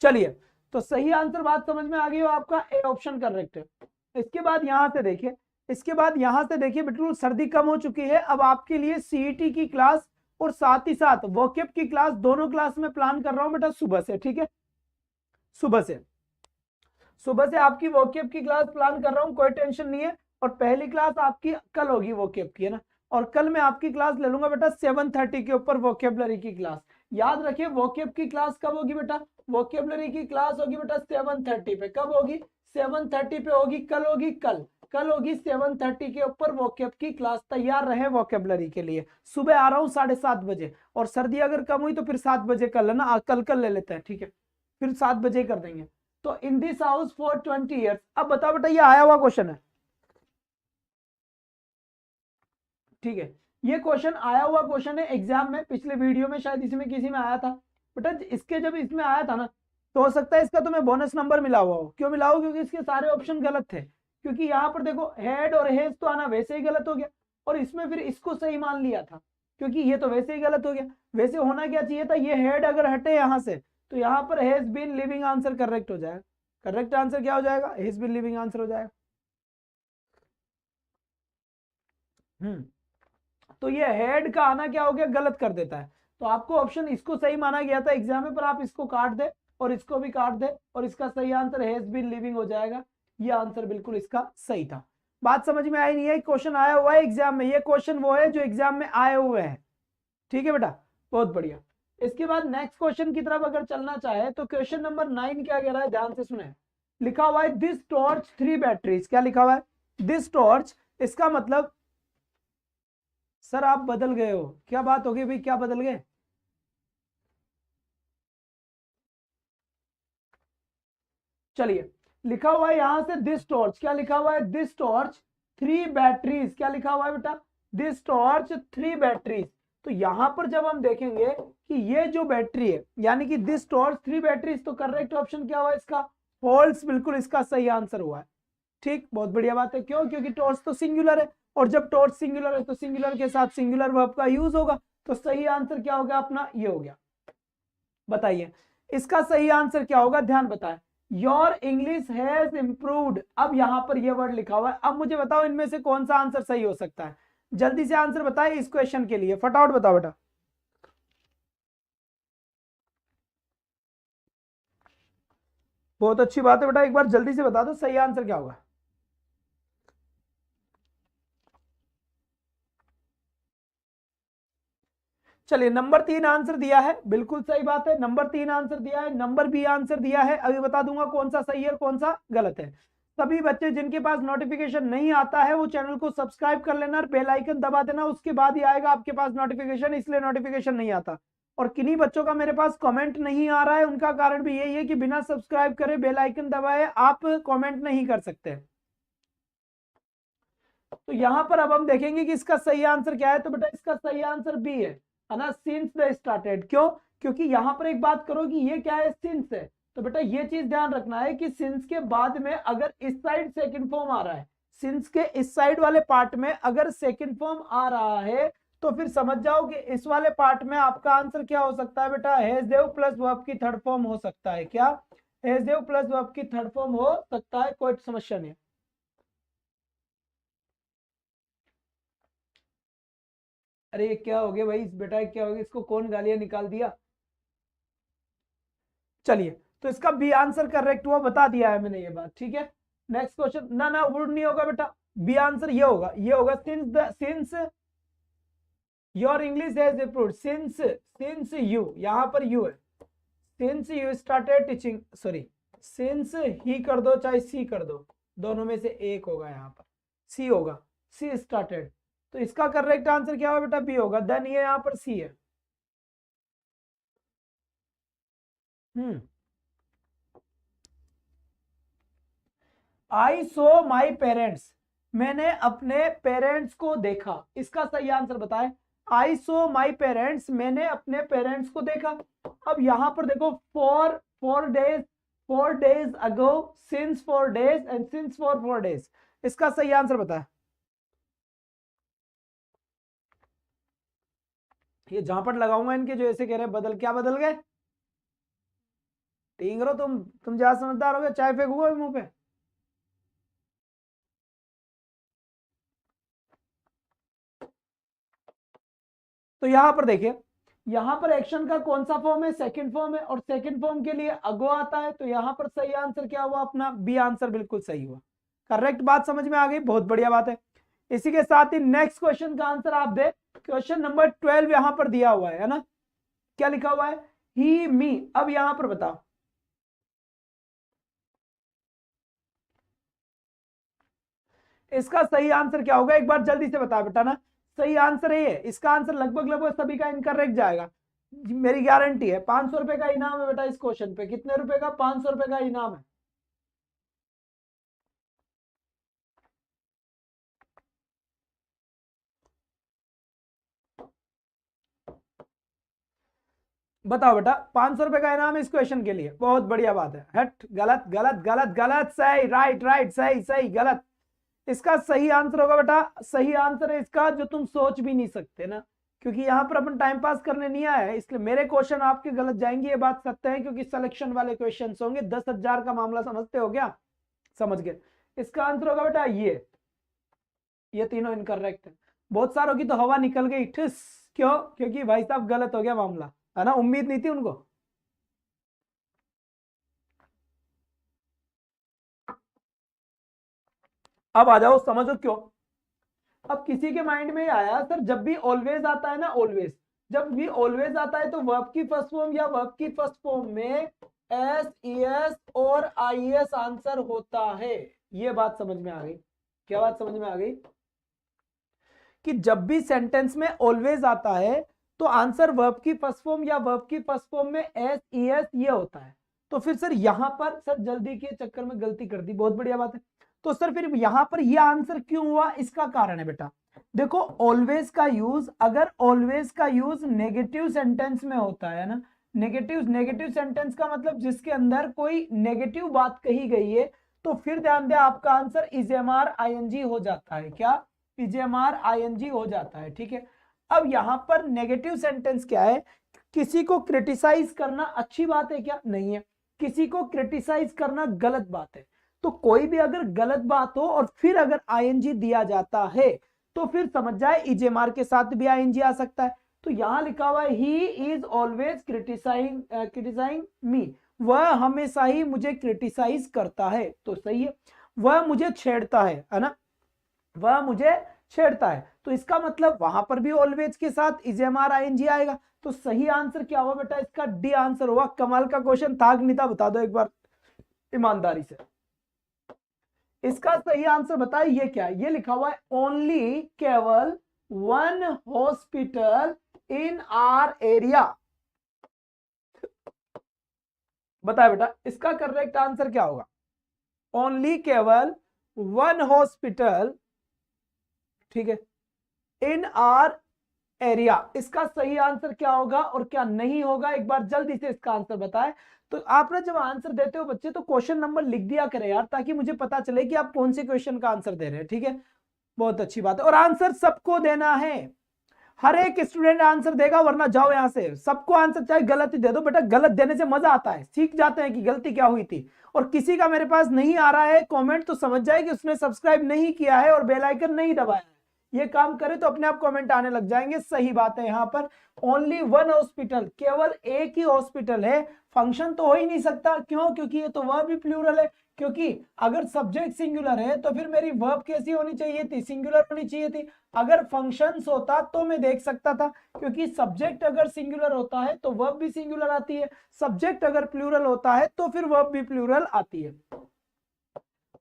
[SPEAKER 1] चलिए, तो सही आंसर बात समझ में आ गई हो आपका, ए ऑप्शन करेक्ट है। इसके बाद यहां से देखिए, इसके बाद यहां से देखिए, बिल्कुल सर्दी कम हो चुकी है, अब आपके लिए सीईटी की क्लास और साथ ही साथ वोकेब की क्लास, दोनों क्लास में प्लान कर रहा हूं बेटा सुबह से, ठीक है, सुबह से, सुबह से आपकी वोकेब की क्लास प्लान कर रहा हूं, कोई टेंशन नहीं है। और पहली क्लास आपकी कल होगी वोकेब की, है ना, और कल मैं आपकी क्लास ले लूंगा बेटा 7:30 के ऊपर वोकेबलरी की क्लास। याद रखिए वोकेब की क्लास कब होगी बेटा, वोकेबलरी की क्लास होगी बेटा 7:30 पे, कब होगी, 7:30 पे होगी, कल होगी, कल होगी 7:30 के ऊपर वोकेब की क्लास। तैयार रहे वोकेबलरी के लिए, सुबह आ रहा हूँ 7:30 बजे, और सर्दी अगर कम हुई तो फिर 7 बजे कल, है ना, कल ले लेते हैं, ठीक है, फिर 7 बजे कर देंगे। तो in this house for 20 years, अब बताओ बेटा ये आया हुआ क्वेश्चन है, ठीक है, ये क्वेश्चन आया हुआ क्वेश्चन है एग्जाम में, पिछले वीडियो में शायद इसमें किसी में आया था बेटा, इसके जब इसमें आया था ना, तो हो सकता है इसका तुम्हें बोनस नंबर मिला हुआ हो, क्यों मिला हो, क्योंकि इसके सारे ऑप्शन गलत थे, क्योंकि यहाँ पर देखो हेड और हेज तो आना वैसे ही गलत हो गया, और इसमें फिर इसको सही मान लिया था, क्योंकि ये तो वैसे ही गलत हो गया। वैसे होना क्या चाहिए था, ये हेड अगर हटे यहाँ से तो यहाँ पर has been living answer correct हो जाएगा, करेक्ट आंसर क्या हो जाएगा, हेज बीन लिविंग आंसर हो जाएगा। तो ये हेड का आना क्या हो गया, गलत कर देता है। तो आपको ऑप्शन इसको सही माना गया था एग्जाम में, पर आप इसको काट दे और इसको भी काट दे, और इसका सही आंसर हैज बीन लिविंग हो जाएगा। ये आंसर बिल्कुल इसका सही था। बात समझ में आई नहीं है, क्वेश्चन आया हुआ है एग्जाम में, ये क्वेश्चन वो है जो एग्जाम में आए हुए हैं, ठीक है बेटा, बहुत बढ़िया। इसके बाद नेक्स्ट क्वेश्चन की तरफ अगर चलना चाहे तो क्वेश्चन नंबर 9 क्या कह रहा है, ध्यान से सुने। लिखा हुआ है दिस टॉर्च 3 बैटरीज, क्या लिखा हुआ है, दिस टॉर्च, इसका मतलब, सर आप बदल गए हो, क्या बात हो गई भाई, क्या बदल गए, चलिए लिखा हुआ है यहां से दिस टॉर्च, क्या लिखा हुआ है, दिस टॉर्च 3 बैटरीज, क्या लिखा हुआ है बेटा, दिस टॉर्च 3 बैटरीज। तो यहां पर जब हम देखेंगे कि ये जो बैटरी है यानी कि दिस टॉर्च 3 बैटरीज, तो करेक्ट ऑप्शन क्या हुआ इसका, फॉल्स, बिल्कुल इसका सही आंसर हुआ है। ठीक, बहुत बढ़िया बात है। क्यों, क्योंकि टॉर्च तो सिंगुलर है, और जब टॉर्च सिंगुलर है तो सिंगुलर के साथ सिंगुलर वर्ब का यूज होगा, तो सही आंसर क्या होगा अपना, ये हो गया। बताइए इसका सही आंसर क्या होगा, ध्यान बताएं, योर इंग्लिश हैज इंप्रूव्ड। अब यहां पर ये वर्ड लिखा हुआ है, अब मुझे बताओ इनमें से कौन सा आंसर सही हो सकता है, जल्दी से आंसर बताए इस क्वेश्चन के लिए, फटाफट बताओ बेटा। बहुत अच्छी बात है बेटा, एक बार जल्दी से बता दो सही आंसर क्या होगा। चलिए नंबर 3 आंसर दिया है, बिल्कुल सही बात है, नंबर 3 आंसर दिया है, नंबर बी आंसर दिया है। अभी बता दूंगा कौन सा सही है और कौन सा गलत है। सभी बच्चे जिनके पास नोटिफिकेशन नहीं आता है वो चैनल को सब्सक्राइब कर लेना और बेल आइकन दबा देना, उसके बाद ही आएगा आपके पास नोटिफिकेशन, इसलिए नोटिफिकेशन नहीं आता। और किन्हीं बच्चों का मेरे पास कमेंट नहीं आ रहा है, उनका कारण भी यही है कि बिना सब्सक्राइब करे बेल आइकन दबाए आप कमेंट नहीं कर सकते। तो यहां पर अब हम देखेंगे कि इसका सही आंसर क्या है, तो बेटा इसका सही आंसर बी है ना, सिंस द स्टार्टेड। क्यों, क्योंकि यहां पर एक बात करो कि ये क्या है, सिंस है, तो बेटा ये चीज ध्यान रखना है कि सिंस के बाद में अगर इस साइड सेकंड फॉर्म आ रहा है, सिंस के इस साइड वाले पार्ट में अगर सेकंड फॉर्म आ रहा है, तो फिर समझ जाओ कि इस वाले पार्ट में आपका आंसर क्या हो सकता है बेटा, हैज देव प्लस वर्ब की थर्ड फॉर्म हो सकता है। क्या, हैज देव प्लस वर्ब की थर्ड फॉर्म हो सकता है, कोई समस्या नहीं। अरे ये क्या हो गया भाई, इस बेटा क्या हो गया, इसको कौन गालियां निकाल दिया। चलिए तो इसका बी आंसर करेक्ट हुआ, बता दिया है मैंने ये बात, ठीक है। नेक्स्ट क्वेश्चन, ना ना वुड नहीं होगा बेटा, बी आंसर ये होगा, ये होगा since your English has improved, since you, यहां पर यू है, since you started teaching, sorry since he कर दो चाहे सी कर दो, दोनों में से एक होगा, यहां पर सी होगा, सी स्टार्टेड। तो इसका करेक्ट आंसर क्या होगा बेटा, बी होगा, देन ये यहां पर सी है। आई सो माई पेरेंट्स, मैंने अपने पेरेंट्स को देखा, इसका सही आंसर बताएं। आई सो माई पेरेंट्स, मैंने अपने पेरेंट्स को देखा। अब यहां पर देखो, four days, 4 days ago, since 4 days and since for 4 days, इसका सही आंसर बताएं। ये झापट लगाऊंगा इनके जो ऐसे कह रहे हैं बदल, क्या बदल गए, ठीक करो तुम ज्यादा समझदार हो गए, चाय फेंकूंगा मुंह पे। तो यहां पर देखिए, यहां पर एक्शन का कौन सा फॉर्म है, सेकंड फॉर्म है, और सेकंड फॉर्म के लिए अगो आता है, तो यहां पर सही आंसर क्या हुआ अपना, बी आंसर बिल्कुल सही हुआ। करेक्ट बात समझ में आ गई, बहुत बढ़िया बात है। इसी के साथ ही नेक्स्ट क्वेश्चन का आंसर आप दे, क्वेश्चन नंबर 12 यहां पर दिया हुआ है ना, क्या लिखा हुआ है, ही मी। अब यहां पर बताओ इसका सही आंसर क्या होगा, एक बार जल्दी से बता बेटा ना। सही आंसर है ये, इसका आंसर लगभग लगभग सभी का इनकरेक्ट जाएगा, मेरी गारंटी है। 500 रुपए का इनाम है बेटा इस क्वेश्चन पे, कितने रुपए का, 500 रुपए का इनाम है। बताओ बेटा, 500 रुपए का इनाम है इस क्वेश्चन के लिए, बहुत बढ़िया बात है। हट, गलत गलत गलत गलत, सही, राइट राइट, सही सही गलत। इसका सही आंसर होगा बेटा, सही आंसर है इसका जो तुम सोच भी नहीं सकते ना, क्योंकि यहां पर अपन टाइम पास करने नहीं आया है, इसलिए मेरे क्वेश्चन आपके गलत जाएंगे, ये बात सत्य है, क्योंकि सिलेक्शन वाले क्वेश्चन होंगे, 10,000 का मामला, समझते हो क्या, समझ गए। इसका आंसर होगा बेटा ये तीनों इनकरेक्ट है। बहुत सारों की तो हवा निकल गई ठिस, क्यों, क्योंकि भाई साहब गलत हो गया मामला, है ना, उम्मीद नहीं थी उनको। अब आ जाओ, समझो क्यों। अब किसी के माइंड में आया, सर जब भी ऑलवेज आता है ना, ऑलवेज, जब भी ऑलवेज आता है तो वर्ब की फर्स्ट फॉर्म या वर्ब की फर्स्ट फॉर्म में एस, ईएस और आईएस आंसर होता है। ये बात समझ में आ गई, क्या बात समझ में आ गई, कि जब भी सेंटेंस में ऑलवेज आता है तो आंसर वर्ब की फर्स्ट फॉर्म या वर्ब की फर्स्ट फॉर्म में एस, ईएस ये होता है। तो फिर सर यहां पर सर जल्दी के चक्कर में गलती कर दी, बहुत बढ़िया बात है। तो सर फिर यहां पर यह आंसर क्यों हुआ, इसका कारण है बेटा, देखो ऑलवेज का यूज, अगर ऑलवेज का यूज नेगेटिव सेंटेंस में होता है ना, नेगेटिव सेंटेंस का मतलब जिसके अंदर कोई नेगेटिव बात कही गई है, तो फिर ध्यान दें आपका आंसर इजेमार आईएनजी हो जाता है। क्या, इजेमार आईएनजी हो जाता है, ठीक है। अब यहां पर नेगेटिव सेंटेंस क्या है, किसी को क्रिटिसाइज करना अच्छी बात है क्या, नहीं है। किसी को क्रिटिसाइज करना गलत बात है। तो कोई भी अगर गलत बात हो और फिर अगर आईएनजी दिया जाता है तो फिर समझ जाए इजेमार के साथ भी आईएनजी आ सकता है। तो यहां लिखा हुआ है ही इज ऑलवेज क्रिटिसाइजिंग मी, वह हमेशा ही मुझे क्रिटिसाइज करता है, तो सही है। वह मुझे छेड़ता है ना, वह मुझे छेड़ता है, तो इसका मतलब वहां पर भी ऑलवेज के साथ इजेमार आईएनजी आएगा। तो सही आंसर क्या हुआ बेटा, इसका डी आंसर हुआ। कमाल का क्वेश्चन था अग्निता, बता दो एक बार ईमानदारी से, इसका सही आंसर बताए। ये क्या है, ये लिखा हुआ है ओनली, केवल one hospital in are area. बताए बेटा इसका करेक्ट आंसर क्या होगा, ओनली केवल वन हॉस्पिटल, ठीक है, इन आर एरिया। इसका सही आंसर क्या होगा और क्या नहीं होगा, एक बार जल्दी से इसका आंसर बताएं। तो आप ना जब आंसर देते हो बच्चे तो क्वेश्चन नंबर लिख दिया करें यार, ताकि मुझे पता चले कि आप कौन से क्वेश्चन का आंसर दे रहे हैं, ठीक है। बहुत अच्छी बात है, और आंसर सबको देना है, हर एक स्टूडेंट आंसर देगा, वरना जाओ यहां से। सबको आंसर चाहे गलत ही दे दो बेटा, गलत देने से मजा आता है, सीख जाते हैं कि गलती क्या हुई थी। और किसी का मेरे पास नहीं आ रहा है कमेंट तो समझ जाए कि उसने सब्सक्राइब नहीं किया है और बेल आइकन नहीं दबाया है। ये काम करे तो अपने आप कमेंट आने लग जाएंगे। सही बात है, यहां पर ओनली वन हॉस्पिटल, केवल एक ही हॉस्पिटल है। फंक्शन तो हो ही नहीं सकता, क्यों, क्योंकि ये तो वर्ब भी प्लूरल है। क्योंकि अगर सब्जेक्ट सिंगुलर है तो फिर मेरी वर्ब कैसी होनी चाहिए थी, सिंगुलर होनी चाहिए थी। अगर फंक्शंस होता तो मैं देख सकता था, क्योंकि सब्जेक्ट अगर सिंगुलर होता है तो वर्ब भी सिंगुलर आती है, सब्जेक्ट अगर प्लूरल होता है तो फिर वर्ब भी प्लूरल आती है।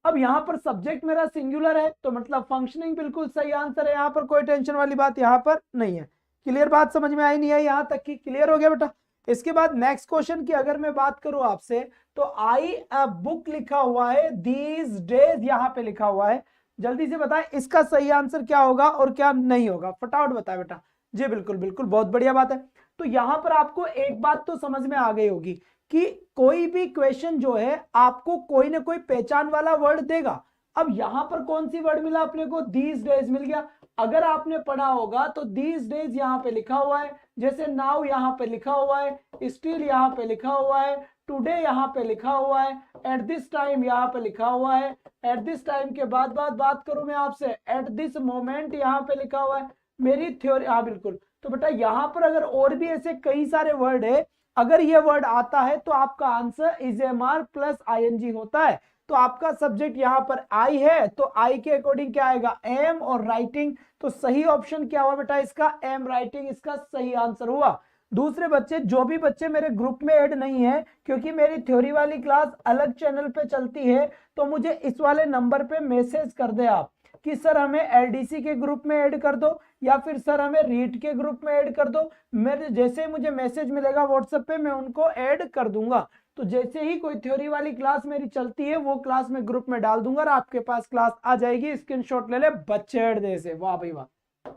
[SPEAKER 1] अब यहां पर सब्जेक्ट मेरा सिंगुलर है तो मतलब फंक्शनिंग बिल्कुल सही आंसर है, यहां पर कोई टेंशन वाली बात यहां पर नहीं है। क्लियर बात समझ में आई नहीं आई, यहां तक की क्लियर हो गया बेटा। इसके बाद नेक्स्ट क्वेश्चन की अगर मैं बात करूं आपसे, तो आई अ बुक लिखा हुआ है, दीज डेज यहां पे लिखा हुआ है, जल्दी से बताएं इसका सही आंसर क्या होगा और क्या नहीं होगा, फटाफट बताए बेटा। जी बिल्कुल बिल्कुल, बहुत बढ़िया बात है। तो यहां पर आपको एक बात तो समझ में आ गई होगी कि कोई भी क्वेश्चन जो है आपको कोई ना कोई पहचान वाला वर्ड देगा। अब यहां पर कौन सी वर्ड मिला अपने को, दीज डेज मिल गया। अगर आपने पढ़ा होगा तो दीज डेज यहां पे लिखा हुआ है, जैसे नाउ यहां पे लिखा हुआ है, स्टिल यहां पे लिखा हुआ है, टुडे यहां पे लिखा हुआ है, एट दिस टाइम यहां पे लिखा हुआ है। एट दिस टाइम के बाद बात करूं मैं आपसे, एट दिस मोमेंट यहां पे लिखा हुआ है। मेरी थ्योरी, हाँ बिल्कुल। तो बेटा यहां पर अगर और भी ऐसे कई सारे वर्ड है, अगर ये वर्ड आता है तो आपका आंसर इजेमार प्लस आईएनजी होता है। तो आपका सब्जेक्ट यहां पर आई है, तो आई के अकॉर्डिंग क्या आएगा, एम और राइटिंग। तो सही ऑप्शन क्या हुआ बेटा इसका, एम राइटिंग इसका सही आंसर हुआ। दूसरे बच्चे, जो भी बच्चे मेरे ग्रुप में ऐड नहीं है, क्योंकि मेरी थ्योरी वाली क्लास अलग चैनल पे चलती है, तो मुझे इस वाले नंबर पे मैसेज कर दे आप कि सर हमें एलडीसी के ग्रुप में ऐड कर दो, या फिर सर हमें रीट के ग्रुप में ऐड कर दो। मेरे जैसे मुझे मैसेज मिलेगा व्हाट्सएप पे, मैं उनको ऐड कर दूंगा। तो जैसे ही कोई थ्योरी वाली क्लास मेरी चलती है, वो क्लास में ग्रुप में डाल दूंगा और आपके पास क्लास आ जाएगी। स्क्रीनशॉट ले ले बच्चे ऐड दे से, वाह भाई वाह।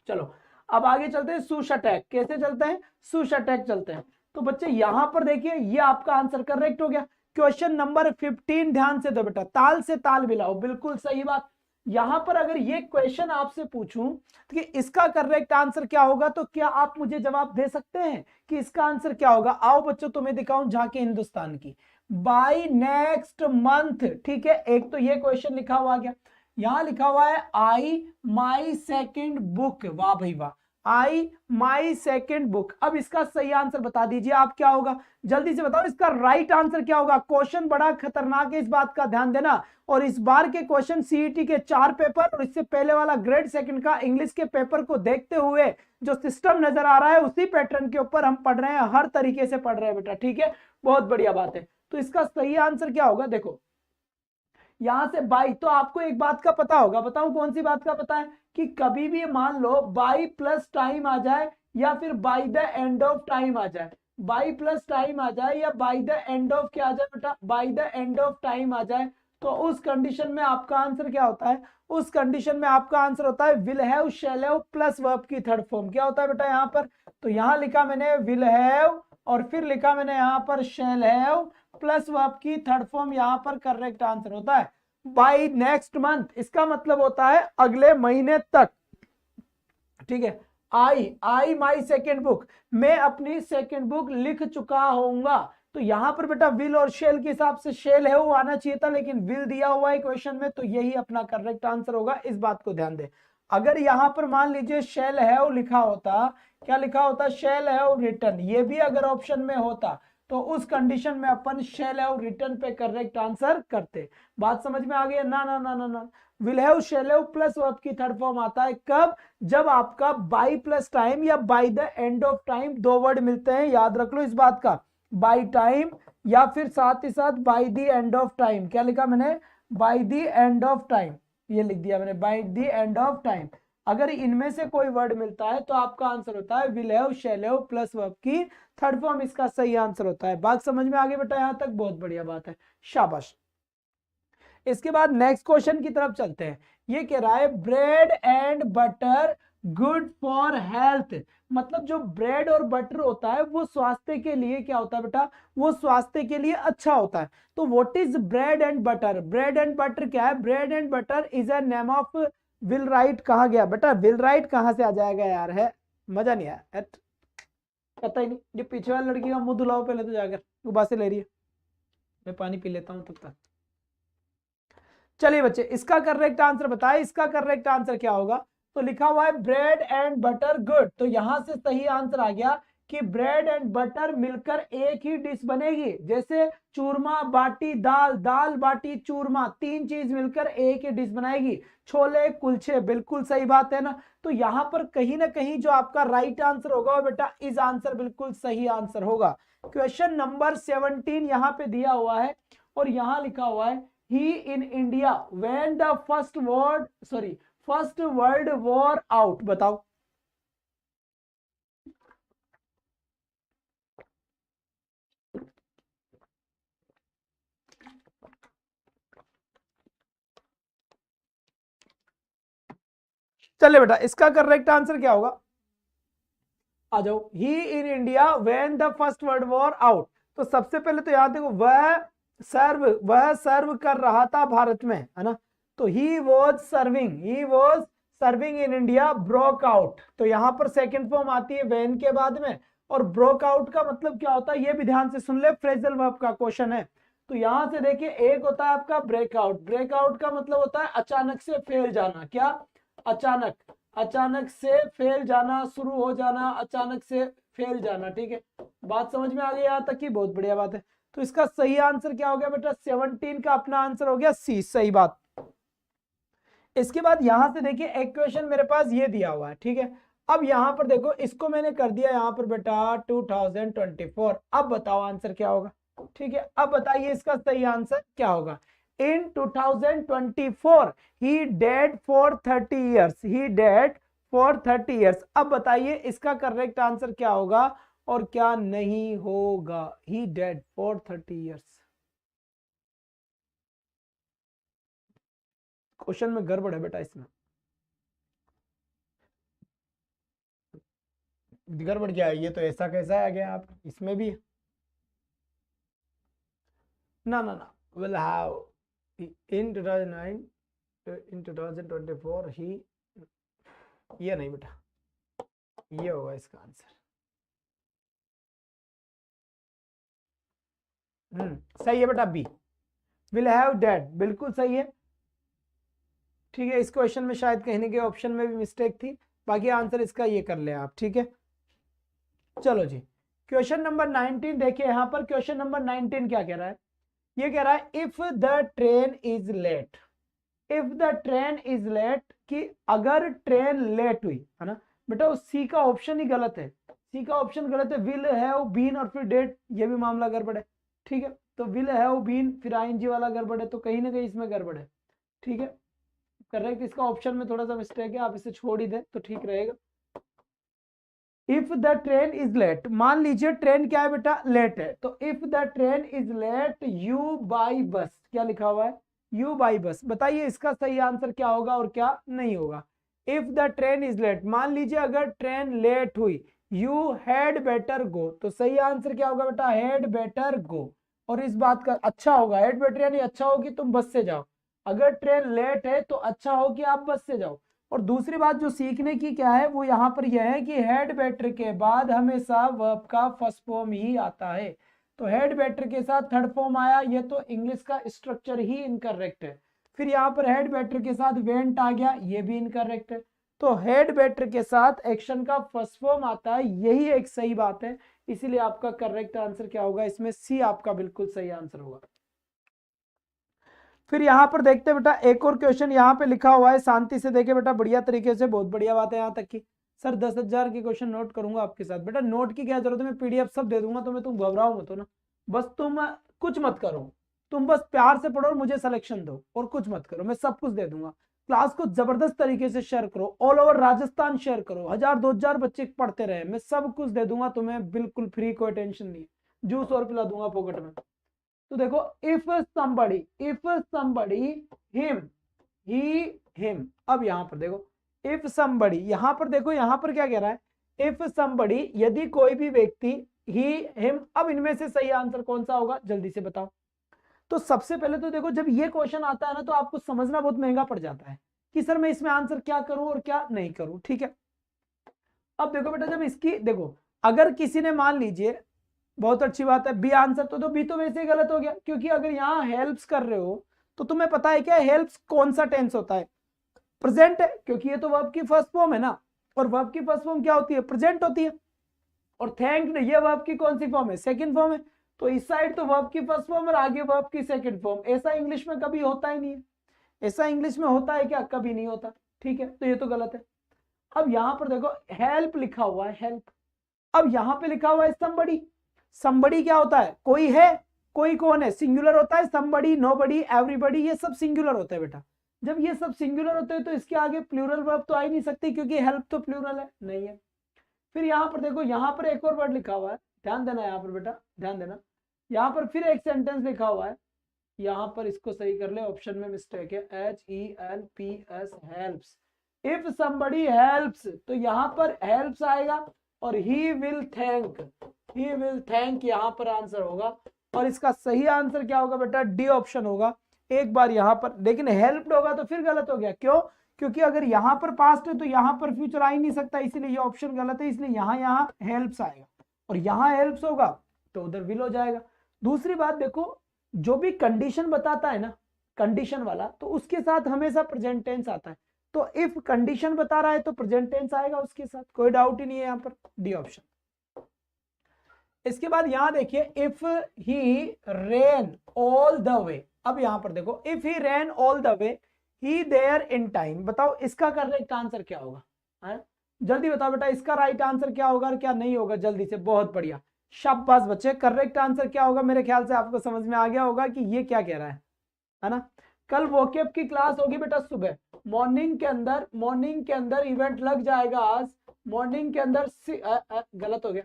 [SPEAKER 1] चलो अब आगे चलते हैं, सुशटैक कैसे चलते हैं, सुशटैक चलते हैं। तो बच्चे यहां पर देखिए, ये आपका आंसर करेक्ट हो गया। क्वेश्चन नंबर 15 ध्यान से दो बेटा, ताल से ताल मिलाओ, बिल्कुल सही बात। यहां पर अगर ये क्वेश्चन आपसे पूछूं कि इसका करेक्ट आंसर क्या होगा, तो क्या आप मुझे जवाब दे सकते हैं कि इसका आंसर क्या होगा। आओ बच्चों तुम्हें दिखाऊं झांकी हिंदुस्तान की, बाय नेक्स्ट मंथ, ठीक है। एक तो ये क्वेश्चन लिखा हुआ गया, यहां लिखा हुआ है आई माई सेकेंड बुक, वाह भाई वाह, आई माई सेकेंड बुक। अब इसका सही आंसर बता दीजिए आप क्या होगा, जल्दी से बताओ इसका राइट आंसर क्या होगा। क्वेश्चन बड़ा खतरनाक है, इस बात का ध्यान देना। और इस बार के क्वेश्चन सीईटी के 4 पेपर और इससे पहले वाला ग्रेड सेकंड का इंग्लिश के पेपर को देखते हुए जो सिस्टम नजर आ रहा है, उसी पैटर्न के ऊपर हम पढ़ रहे हैं, हर तरीके से पढ़ रहे हैं बेटा, ठीक है। बहुत बढ़िया बात है। तो इसका सही आंसर क्या होगा, देखो यहां से बाई, तो आपको एक बात का पता होगा, बताऊं कौन सी बात का पता है, कि कभी भी मान लो बाई प्लस टाइम आ जाए या फिर by the end of time आ जाए, बाई प्लस टाइम आ जाए या बाई द एंड ऑफ क्या आ जाए बेटा, by the end of time आ जाए, तो उस कंडीशन में आपका आंसर क्या होता है, उस कंडीशन में आपका आंसर होता है will have shall have plus verb की थर्ड फॉर्म। क्या होता है बेटा यहाँ पर, तो यहां लिखा मैंने विल हैव और फिर लिखा मैंने यहां पर शैल हैव प्लस वर्ब की थर्ड फॉर्म, यहां पर करेक्ट आंसर होता है बाई नेक्स्ट मंथ। इसका मतलब होता है अगले महीने तक, ठीक है। आई माई सेकेंड बुक, मैं अपनी सेकेंड बुक लिख चुका होऊंगा। तो यहां पर बेटा विल और शेल के हिसाब से शेल है वो आना चाहिए था, लेकिन विल दिया हुआ है क्वेश्चन में, तो यही अपना करेक्ट आंसर होगा। इस बात को ध्यान दे, अगर यहां पर मान लीजिए शेल है लिखा होता, क्या लिखा होता, शेल है रिटर्न, ये भी अगर ऑप्शन में होता तो उस कंडीशन में अपन शेल हैव रिटर्न पे करेक्ट आंसर करते। बात समझ में आ गई? ना ना ना ना ना, will have shall have plus verb की थर्ड फॉर्म आता है कब, जब आपका बाई प्लस टाइम या by the end of time दो वर्ड मिलते हैं, याद रख लो इस बात का, बाई टाइम या फिर साथ ही साथ by the end of time. क्या लिखा मैंने, by the end of time, ये लिख दिया मैंने by the end of time. अगर इनमें से कोई वर्ड मिलता है तो आपका आंसर होता है will have shall have plus verb की थर्ड फॉर्म, इसका सही आंसर होता है। बात समझ में आ गई बेटा यहां तक? बहुत बढ़िया बात है, शाबाश। इसके बाद नेक्स्ट क्वेश्चन की तरफ चलते हैं। ये कह रहा है bread and butter good for health, मतलब जो ब्रेड और बटर होता है वो स्वास्थ्य के लिए क्या होता है बेटा, वो स्वास्थ्य के लिए अच्छा होता है। तो what is bread and butter, bread and butter क्या है, bread and butter is a name of will write. कहा गया बेटा, विल राइट कहां से आ जाएगा यार, है मजा नहीं आया, पता ही नहीं। ये पीछे वाली लड़की का मुंह धुलाओ पहले तो जाकर, उबासे ले रही है, मैं पानी पी लेता हूं तब तक। चलिए बच्चे, इसका करेक्ट आंसर बताए, इसका करेक्ट आंसर क्या होगा, तो लिखा हुआ है ब्रेड एंड बटर गुड, तो यहां से सही आंसर आ गया कि ब्रेड एंड बटर मिलकर एक ही डिश बनेगी। जैसे चूरमा बाटी दाल, दाल बाटी चूरमा, तीन चीज मिलकर एक ही डिश बनाएगी। छोले कुलचे, बिल्कुल सही बात है ना। तो यहां पर कहीं ना कहीं जो आपका राइट आंसर होगा बेटा इस आंसर बिल्कुल सही आंसर होगा। क्वेश्चन नंबर 17 यहां पे दिया हुआ है और यहां लिखा हुआ है he in India when the first world war out। बताओ, चले बेटा इसका करेक्ट आंसर क्या होगा, आ जाओ। He in India when the first world war out, तो सबसे पहले तो याद देखो वह सर्व कर रहा था भारत में, है ना। तो he was serving in India broke out, तो यहां पर सेकंड फॉर्म आती है व्हेन के बाद में। और ब्रोक आउट का मतलब क्या होता है ये भी ध्यान से सुन ले, फ्रेजल वर्ब का क्वेश्चन है। तो यहां से देखिए एक होता है आपका ब्रेकआउट, ब्रेकआउट का मतलब होता है अचानक से फैल जाना। क्या, अचानक, अचानक से फैल जाना, शुरू हो जाना, अचानक से फैल जाना, ठीक है। बात समझ में आ गई यहां तक की? बहुत बढ़िया बात है। तो इसका सही आंसर क्या हो गया बेटा, 17 का अपना आंसर हो गया सी, सही बात। इसके बाद यहां से देखिए एक क्वेश्चन मेरे पास ये दिया हुआ है, ठीक है। अब यहां पर देखो इसको मैंने कर दिया यहां पर बेटा 2024। अब बताओ आंसर क्या होगा, ठीक है। अब बताइए इसका सही आंसर क्या होगा। In 2024 he dead for 30 years, he dead for 30 years. अब बताइए इसका करेक्ट आंसर क्या होगा और क्या नहीं होगा, ही डेड फॉर 30 ईयर्स। क्वेश्चन में गड़बड़ है बेटा, इसमें गड़बड़ क्या है, ये तो ऐसा कैसा है आ गया आप, इसमें भी ना ना ना, विल हैव इन 2009 इन 2024 ही, ये नहीं बेटा, ये होगा इसका आंसर। सही है बेटा, बी, विल हैव डेड, बिल्कुल सही है, ठीक है। इस क्वेश्चन में शायद कहीं ना कहीं ऑप्शन में भी मिस्टेक थी, बाकी आंसर इसका ये कर ले आप, ठीक है। चलो जी, क्वेश्चन नंबर 19 देखिए, यहां पर क्वेश्चन नंबर 19 क्या कह रहा है, ये कह रहा है if the train is late, if the train is late, कि अगर ट्रेन लेट हुई, है ना बेटा, उस सी का ऑप्शन ही गलत है, सी का ऑप्शन गलत है, विल हैव बीन और फिर डेट, ये भी मामला गड़बड़ है, ठीक है। तो विल हैव बीन फिर आईएनजी वाला गड़बड़ है, तो कहीं ना कहीं इसमें गड़बड़ है, ठीक है। करेक्ट इसका ऑप्शन में थोड़ा सा मिस्टेक है, आप इसे छोड़ ही दें तो ठीक रहेगा। If the train is late, मान लीजिए ट्रेन क्या है बेटा, लेट है, तो if the train is late you by bus, क्या लिखा हुआ है, यू बाई बस। बताइए इसका सही आंसर क्या होगा और क्या नहीं होगा। If the train is late, मान लीजिए अगर ट्रेन लेट हुई, यू हैड बेटर गो, तो सही आंसर क्या होगा बेटा, हैड बेटर गो। और इस बात का अच्छा होगा, हैड बेटर यानी अच्छा हो कि तुम बस से जाओ, अगर ट्रेन लेट है तो अच्छा हो कि आप बस से जाओ। और दूसरी बात जो सीखने की क्या है वो यहाँ पर यह है कि हेड बेटर के बाद हमेशा वर्ब का फर्स्ट फॉर्म ही आता है, तो हेड बेटर के साथ थर्ड फॉर्म आया, ये तो इंग्लिश का स्ट्रक्चर ही इनकरेक्ट है। फिर यहाँ पर हेड बेटर के साथ वेंट आ गया, ये भी इनकरेक्ट है। तो हेड बेटर के साथ एक्शन का फर्स्ट फॉर्म आता है, यही एक सही बात है, इसीलिए आपका करेक्ट आंसर क्या होगा, इसमें सी आपका बिल्कुल सही आंसर होगा। फिर यहाँ पर देखते हैं बेटा एक और क्वेश्चन यहाँ पे लिखा हुआ है, शांति से देखे बेटा, बढ़िया तरीके से, बहुत बढ़िया बात है यहाँ तक की। सर 10,000 के क्वेश्चन नोट करूंगा आपके साथ, बेटा नोट की क्या जरूरत है, मैं पीडीएफ सब दे दूंगा तुम्हें, तुम घबराओ मत हो ना, बस तुम कुछ मत करो, तुम बस प्यार से पढ़ो और मुझे सिलेक्शन दो, और कुछ मत करो, मैं सब कुछ दे दूंगा। क्लास को जबरदस्त तरीके से शेयर करो, ऑल ओवर राजस्थान शेयर करो, 1,000-2,000 बच्चे पढ़ते रहे, मैं सब कुछ दे दूंगा तुम्हें, बिल्कुल फ्री, कोई टेंशन नहीं, जूस और पिला दूंगा पॉकेट में। तो देखो if somebody him he him, अब यहां पर देखो इफ somebody, यहां पर देखो यहां पर क्या कह रहा है, इफ somebody, यदि कोई भी व्यक्ति, he him, अब इनमें से सही आंसर कौन सा होगा जल्दी से बताओ। तो सबसे पहले तो देखो जब ये क्वेश्चन आता है ना तो आपको समझना बहुत महंगा पड़ जाता है कि सर मैं इसमें आंसर क्या करूं और क्या नहीं करूं, ठीक है। अब देखो बेटा जब इसकी देखो, अगर किसी ने मान लीजिए, बहुत अच्छी बात है, बी आंसर, तो बी तो वैसे ही गलत हो गया, क्योंकि अगर यहां हेल्प्स कर रहे हो तो तुम्हें पता है क्या हेल्प्स कौन सा टेंस होता है, प्रेजेंट है, क्योंकि ये तो वर्ब की फर्स्ट फॉर्म है ना, और वर्ब की फर्स्ट फॉर्म क्या होती है, प्रेजेंट होती है। और थैंक्ड ये वर्ब की कौन सी फॉर्म है, सेकंड फॉर्म है, तो इस साइड तो वर्ब की फर्स्ट फॉर्म और आगे वर्ब की सेकंड फॉर्म, ऐसा इंग्लिश में कभी होता ही नहीं है, ऐसा इंग्लिश में होता है क्या, कभी नहीं होता, ठीक है, तो ये तो गलत है। अब यहां पर देखो हेल्प लिखा हुआ है, हेल्प, अब यहां पे लिखा हुआ है somebody, somebody क्या होता है, कोई है, कोई कौन है, सिंगुलर होता है, somebody, nobody, everybody, ये सब सिंगुलर होता है बेटा। जब ये सब सिंगुलर होते हैं तो इसके आगे प्लूरल वर्ब तो आ ही नहीं सकती, क्योंकि हेल्प तो प्लूरल है, नहीं है। फिर यहां पर देखो, यहां पर एक और वर्ड लिखा हुआ है, ध्यान देना यहाँ पर बेटा, ध्यान देना, यहां पर फिर एक सेंटेंस लिखा हुआ है, यहां पर इसको सही कर ले, ऑप्शन में मिस्टेक है, HELPS, helps, if somebody helps, तो यहां पर हेल्प्स आएगा, और ही विल थैंक यहां पर आंसर होगा, और इसका सही आंसर क्या होगा बेटा, डी ऑप्शन होगा। एक बार यहां पर, लेकिन हेल्प्ड होगा तो फिर गलत हो गया, क्यों, क्योंकि अगर यहां पर पास्ट है तो यहां पर फ्यूचर आ ही नहीं सकता, इसलिए ये ऑप्शन गलत है, इसलिए यहां हेल्प्स आएगा, और यहां हेल्प्स होगा तो उधर विल हो जाएगा। दूसरी बात देखो, जो भी कंडीशन बताता है ना, कंडीशन वाला, तो उसके साथ हमेशा प्रेजेंट टेंस आता है, तो इफ कंडीशन बता रहा है तो प्रेजेंट टेंस आएगा उसके साथ, कोई डाउट ही नहीं है यहाँ पर, डी ऑप्शन। इसके बाद यहां देखिए if he ran all the way, अब यहां पर देखो if he ran all the way he there in time, बताओ इसका करेक्ट आंसर क्या होगा, है? जल्दी बताओ बेटा इसका राइट आंसर क्या होगा और क्या नहीं होगा, जल्दी से, बहुत बढ़िया, शाबाश बच्चे, करेक्ट आंसर क्या होगा, मेरे ख्याल से आपको समझ में आ गया होगा कि ये क्या कह रहा है ना। कल वोकेब की क्लास होगी बेटा सुबह, मॉर्निंग के अंदर इवेंट लग जाएगा आज, मॉर्निंग के अंदर गलत हो गया,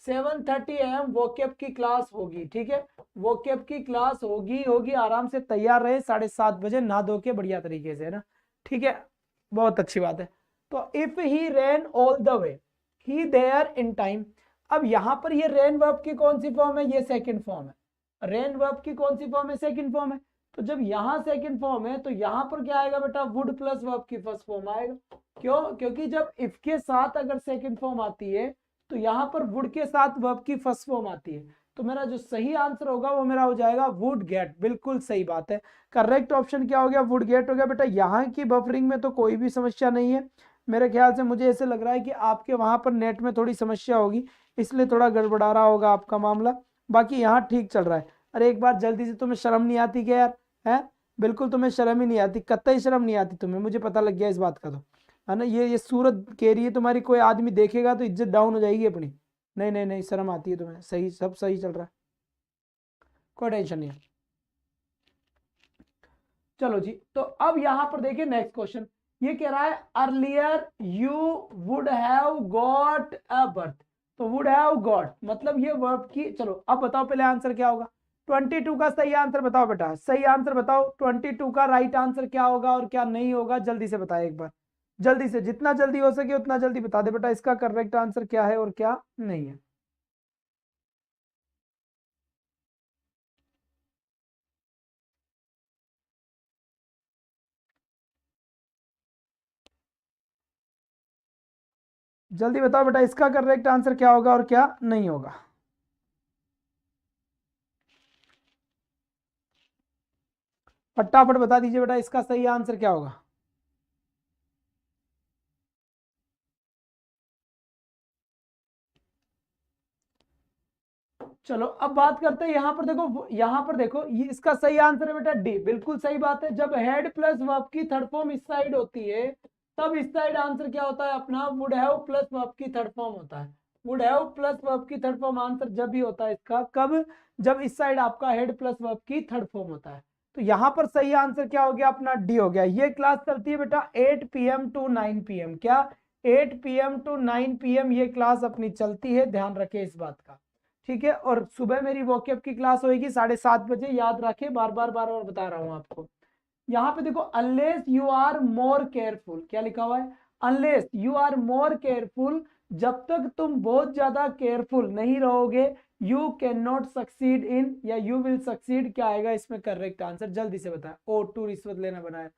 [SPEAKER 1] 7:30 AM वोकेब की क्लास होगी, ठीक है, वोकेब की क्लास होगी, आराम से तैयार रहे, 7:30 बजे नहा धो के बढ़िया तरीके से, ना, ठीक है, बहुत अच्छी बात है। तो if he ran all the way he there in time, अब यहां पर ये रेन वर्ब की कौन सी फॉर्म है, ये सेकंड फॉर्म है, रेन वर्ब की कौन सी फॉर्म है, सेकंड फॉर्म है, तो जब यहां सेकंड फॉर्म है तो यहां पर क्या आएगा बेटा, वुड प्लस वर्ब की फर्स्ट फॉर्म आएगा, क्यों, क्योंकि जब इफ के साथ अगर सेकंड फॉर्म आती है तो यहां पर वुड के साथ वर्ब की फर्स्ट फॉर्म आती है, तो मेरा जो सही आंसर होगा वो मेरा हो जाएगा वुड गेट, बिल्कुल सही बात है, करेक्ट ऑप्शन क्या हो गया, वुड गेट हो गया बेटा। यहाँ की बफरिंग में तो कोई भी समस्या नहीं है, मेरे ख्याल से, मुझे ऐसे लग रहा है कि आपके वहां पर नेट में थोड़ी समस्या होगी, इसलिए थोड़ा गड़बड़ा रहा होगा आपका मामला, बाकी यहाँ ठीक चल रहा है। अरे एक बार जल्दी से, तुम्हें शर्म नहीं आती क्या यार, है, बिल्कुल तुम्हें शर्म ही नहीं आती, कतई शर्म नहीं आती तुम्हें, मुझे पता लग गया इस बात का, तो है ना, ये सूरत कह रही है तुम्हारी, कोई आदमी देखेगा तो इज्जत डाउन हो जाएगी अपनी, नहीं नहीं नहीं, शर्म आती है तुम्हें, सही, सब सही चल रहा है, कोई टेंशन नहीं है। चलो जी, तो अब यहां पर देखिए नेक्स्ट क्वेश्चन, ये कह रहा है earlier you would have got a birth, तो वुड हैव गॉट मतलब ये वर्ब की, चलो अब बताओ पहले आंसर क्या होगा। 22 का सही आंसर बताओ बेटा, सही आंसर बताओ 22 का राइट आंसर क्या होगा और क्या नहीं होगा, जल्दी से बताए एक बार, जल्दी से, जितना जल्दी हो सके उतना जल्दी बता दे बेटा, इसका करेक्ट आंसर क्या है और क्या नहीं है। जल्दी बताओ बेटा, इसका करेक्ट आंसर क्या होगा और क्या नहीं होगा। फटाफट बता दीजिए बेटा, इसका सही आंसर क्या होगा। चलो अब बात करते हैं, यहां पर देखो, यहां पर देखो, ये इसका सही आंसर है बेटा डी, बिल्कुल सही बात है। जब हेड प्लस वर्ब की थर्ड फॉर्म इस साइड होती है, तब इस साइड आंसर क्या होता है अपना, वुड हैव प्लस वर्ब की थर्ड फॉर्म होता है। वुड हैव प्लस वर्ब की थर्ड फॉर्म आंसर जब भी होता है इसका, कब, जब इस साइड आपका हेड प्लस वर्ब की थर्ड फॉर्म होता है। तो यहां पर सही आंसर क्या हो गया अपना, डी हो गया। ये क्लास चलती है बेटा 8 PM टू 9 PM, क्या 8 PM टू 9 PM ये क्लास अपनी चलती है, ध्यान रखे इस बात का, ठीक है। और सुबह मेरी वोकैब की क्लास होगी 7:30 बजे, याद रखे, बार बार बता रहा हूं आपको। यहाँ पे देखो, unless you are more careful, क्या लिखा हुआ है, unless you are more careful, जब तक तुम बहुत ज्यादा केयरफुल नहीं रहोगे, you can not succeed in, या यू विल सक्सीड, क्या आएगा इसमें करेक्ट आंसर, जल्दी से बताए। ओ टू रिश्वत लेना बनाया,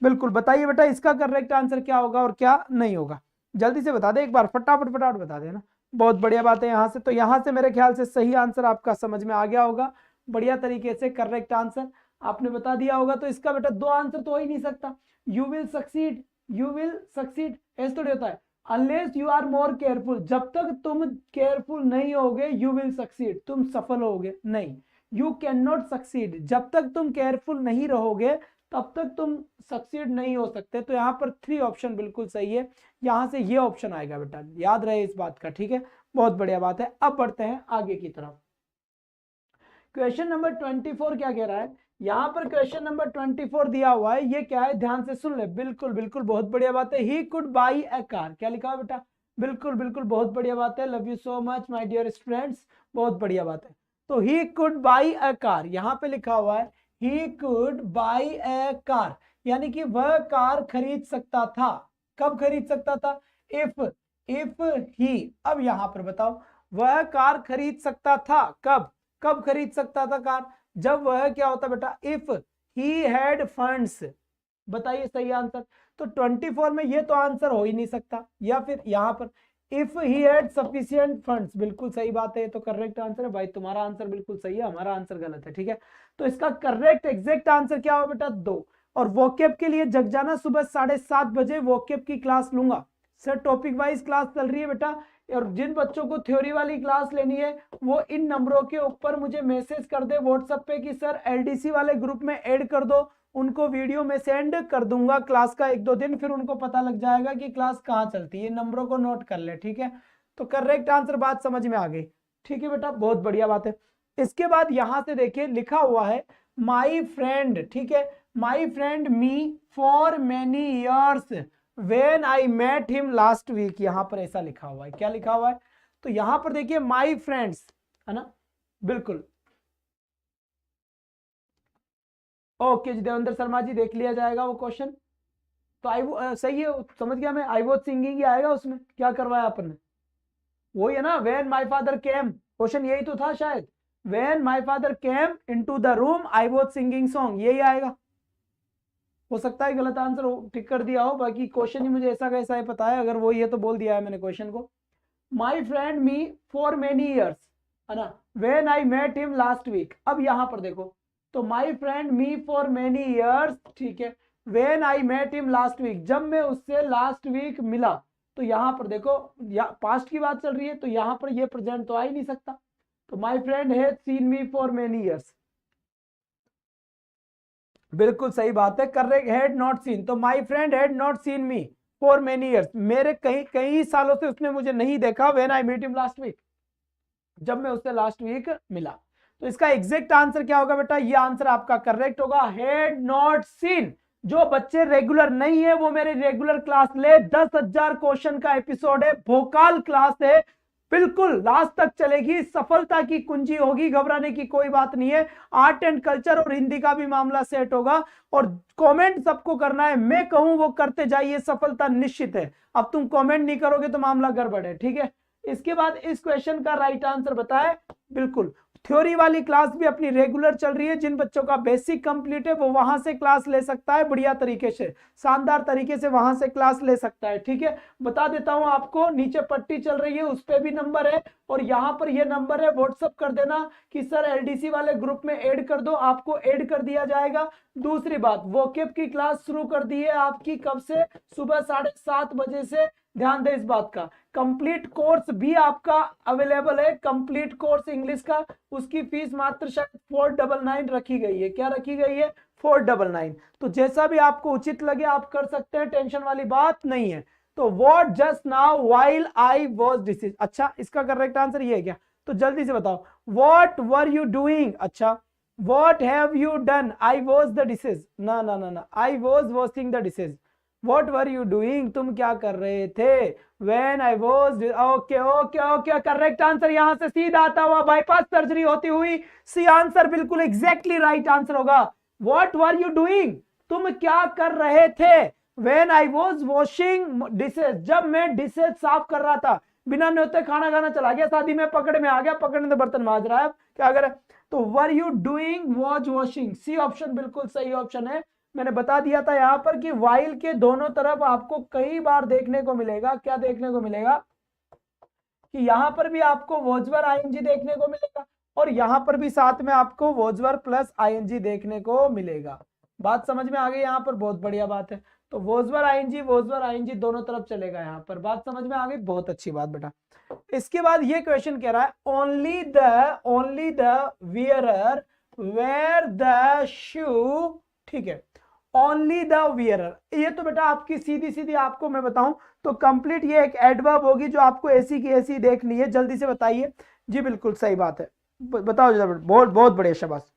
[SPEAKER 1] बिल्कुल बताइए बेटा, इसका करेक्ट आंसर क्या होगा और क्या नहीं होगा, जल्दी से बता दे एक बार, फटाफट फटाफट बता देना। बहुत बढ़िया बात है। यहाँ से तो, यहाँ से मेरे ख्याल से सही आंसर आपका समझ में आ गया होगा, बढ़िया तरीके से करेक्ट आंसर आपने बता दिया होगा। तो इसका बेटा दो आंसर तो हो ही नहीं सकता, you will succeed, you will succeed ऐसे थोड़ी होता है, unless you are more careful, जब तक तुम केयरफुल नहीं होगे यू विल सक्सीड, तुम सफल होगे नहीं। यू कैन नॉट सक्सीड, जब तक तुम केयरफुल नहीं रहोगे तब तक तुम सक्सीड नहीं हो सकते। तो यहाँ पर 3 ऑप्शन बिल्कुल सही है, यहां से ये ऑप्शन आएगा बेटा, याद रहे इस बात का, ठीक है, बहुत बढ़िया बात है। अब बढ़ते हैं आगे की तरफ। क्वेश्चन नंबर 24 क्या कह रहा है, यहां पर क्वेश्चन नंबर 24 दिया हुआ है, ये क्या है ध्यान से सुन ले, बिल्कुल बिल्कुल बहुत बढ़िया बात है। He could buy a car, क्या लिखा है बेटा, बिल्कुल बिल्कुल बहुत बढ़िया बात है, love you so much my dear friends, बहुत बढ़िया बात है। तो he could buy a car, यहां पे लिखा हुआ है he could buy a car, यानी कि वह कार खरीद सकता था, कब खरीद सकता था, इफ ही, अब यहां पर बताओ, वह कार खरीद सकता था कब, कब खरीद सकता था कार, जब वह क्या होता बेटा, इफ ही हैड फंड्स, बताइए सही आंसर। तो 24 में ये तो आंसर हो ही नहीं सकता, या फिर यहां पर if he had sufficient funds, बिल्कुल सही बात है, ये तो करेक्ट आंसर है भाई, तुम्हारा आंसर बिल्कुल सही है, हमारा आंसर गलत है, ठीक है। तो इसका करेक्ट एग्जैक्ट आंसर क्या हो बेटा, 2। और वोकैब के लिए जग जाना, सुबह 7:30 बजे वोकैब की क्लास लूंगा सर, टॉपिक वाइज क्लास चल रही है बेटा, और जिन बच्चों को थ्योरी वाली क्लास लेनी है वो इन नंबरों के ऊपर मुझे मैसेज कर दे व्हाट्सएप पे कि सर एलडीसी वाले ग्रुप में ऐड कर दो, उनको वीडियो में सेंड कर दूंगा क्लास का 1-2 दिन, फिर उनको पता लग जाएगा कि क्लास कहाँ चलती है, नंबरों को नोट कर ले, ठीक है। तो करेक्ट आंसर बात समझ में आ गई, ठीक है बेटा, बहुत बढ़िया बात है। इसके बाद यहां से देखिए लिखा हुआ है माई फ्रेंड, ठीक है, my friend me for many years when I met him last week, यहां पर ऐसा लिखा हुआ है, क्या लिखा हुआ है, तो यहां पर देखिए माई फ्रेंड्स, है ना, बिल्कुल ओके जी, देवेंद्र शर्मा जी देख लिया जाएगा वो क्वेश्चन। तो सही है, समझ गया मैं, आई वॉज सिंगिंग ही आएगा उसमें, क्या करवाया अपन ने, वही है ना, when my father came, question यही तो था शायद, when my father came into the room I was singing song, यही आएगा। हो सकता है गलत आंसर टिक कर दिया हो, बाकी क्वेश्चन ही मुझे ऐसा कैसा है पता है, अगर वही है तो बोल दिया है मैंने क्वेश्चन को। My friend me for many years, है ना, when I met him last week, अब यहां पर देखो, तो my friend me for many years, ठीक है, when I met him last week, जब मैं उससे लास्ट वीक मिला, तो यहां पर देखो पास्ट की बात चल रही है, तो यहां पर ये प्रेजेंट तो आ ही नहीं सकता, तो my friend has seen me for many years, बिल्कुल सही बात है, करेक्ट, हैड नॉट सीन, तो my friend had not seen me for many years, मेरे कई कई सालों से उसने मुझे नहीं देखा, when I meet him last week, जब मैं उससे लास्ट वीक मिला। तो इसका एग्जैक्ट आंसर क्या होगा बेटा, ये आंसर आपका करेक्ट होगा, हैड नॉट सीन, जो बच्चे रेगुलर नहीं है वो मेरे रेगुलर क्लास ले, 10,000 क्वेश्चन का एपिसोड है, भोकाल क्लास है, बिल्कुल लास्ट तक चलेगी, सफलता की कुंजी होगी, घबराने की कोई बात नहीं है। आर्ट एंड कल्चर और हिंदी का भी मामला सेट होगा और कमेंट सबको करना है, मैं कहूं वो करते जाइए, सफलता निश्चित है। अब तुम कमेंट नहीं करोगे तो मामला गड़बड़ है, ठीक है। इसके बाद इस क्वेश्चन का राइट आंसर बताए, बिल्कुल थ्योरी वाली क्लास भी अपनी रेगुलर चल रही है, जिन बच्चों का बेसिक कंप्लीट है वो वहां से क्लास ले सकता है, बढ़िया तरीके से, शानदार तरीके से वहां से क्लास ले सकता है, ठीक है। बता देता हूं आपको, नीचे पट्टी चल रही है उस पे भी नंबर है और यहां पर ये नंबर है, व्हाट्सअप कर देना कि सर एलडीसी वाले ग्रुप में ऐड कर दो, आपको ऐड कर दिया जाएगा। दूसरी बात, वोकेब की क्लास शुरू कर दी है आपकी, कब से? सुबह 7:30 बजे से, ध्यान दे इस बात का। कंप्लीट कोर्स भी आपका अवेलेबल है, कंप्लीट कोर्स इंग्लिश का, उसकी फीस मात्र शायद 499 रखी गई है। क्या रखी गई है? 499। तो जैसा भी आपको उचित लगे आप कर सकते हैं, टेंशन वाली बात नहीं है। तो what just now while I was disease, अच्छा इसका करेक्ट आंसर ये है क्या? तो जल्दी से बताओ, व्हाट वर यू डूइंग, अच्छा what have you done, I was the disease, ना ना ना ना, I was washing the disease. What were you doing? तुम क्या कर रहे थे? When I was, okay okay okay, correct answer यहां से सीधा आता हुआ बाईपास सर्जरी होती हुई सी आंसर बिल्कुल एग्जैक्टली राइट आंसर होगा। What were you doing? तुम क्या कर रहे थे? When I was washing dishes, जब मैं डिशेज साफ कर रहा था, बिना न्योते खाना खाना चला गया, शादी में पकड़ में आ गया, पकड़ने तो बर्तन मांज रहा है, क्या करे? तो were you doing was washing, C option बिल्कुल सही ऑप्शन है। मैंने बता दिया था यहां पर कि वाइल के दोनों तरफ आपको कई बार देखने को मिलेगा, क्या देखने को मिलेगा कि यहां पर भी आपको वॉजवर आईएनजी देखने को मिलेगा और यहां पर भी साथ में आपको वॉजवर प्लस आईएनजी देखने को मिलेगा। बात समझ में आ गई यहां पर? बहुत बढ़िया बात है। तो वॉजवर आईएनजी दोनों तरफ चलेगा यहां पर, बात समझ में आ गई? बहुत अच्छी बात बेटा। इसके बाद ये क्वेश्चन कह रहा है, only the wearer where the shoe, ठीक है, ओनली द वियरर, ये तो बेटा आपकी सीधी सीधी आपको मैं बताऊं तो कंप्लीट ये एक एडवर्ब होगी जो आपको ऐसी की ऐसी देखनी है। जल्दी से बताइए जी, बिल्कुल सही बात है, बताओ जरा, बहुत बहुत बढ़िया, शाबाश।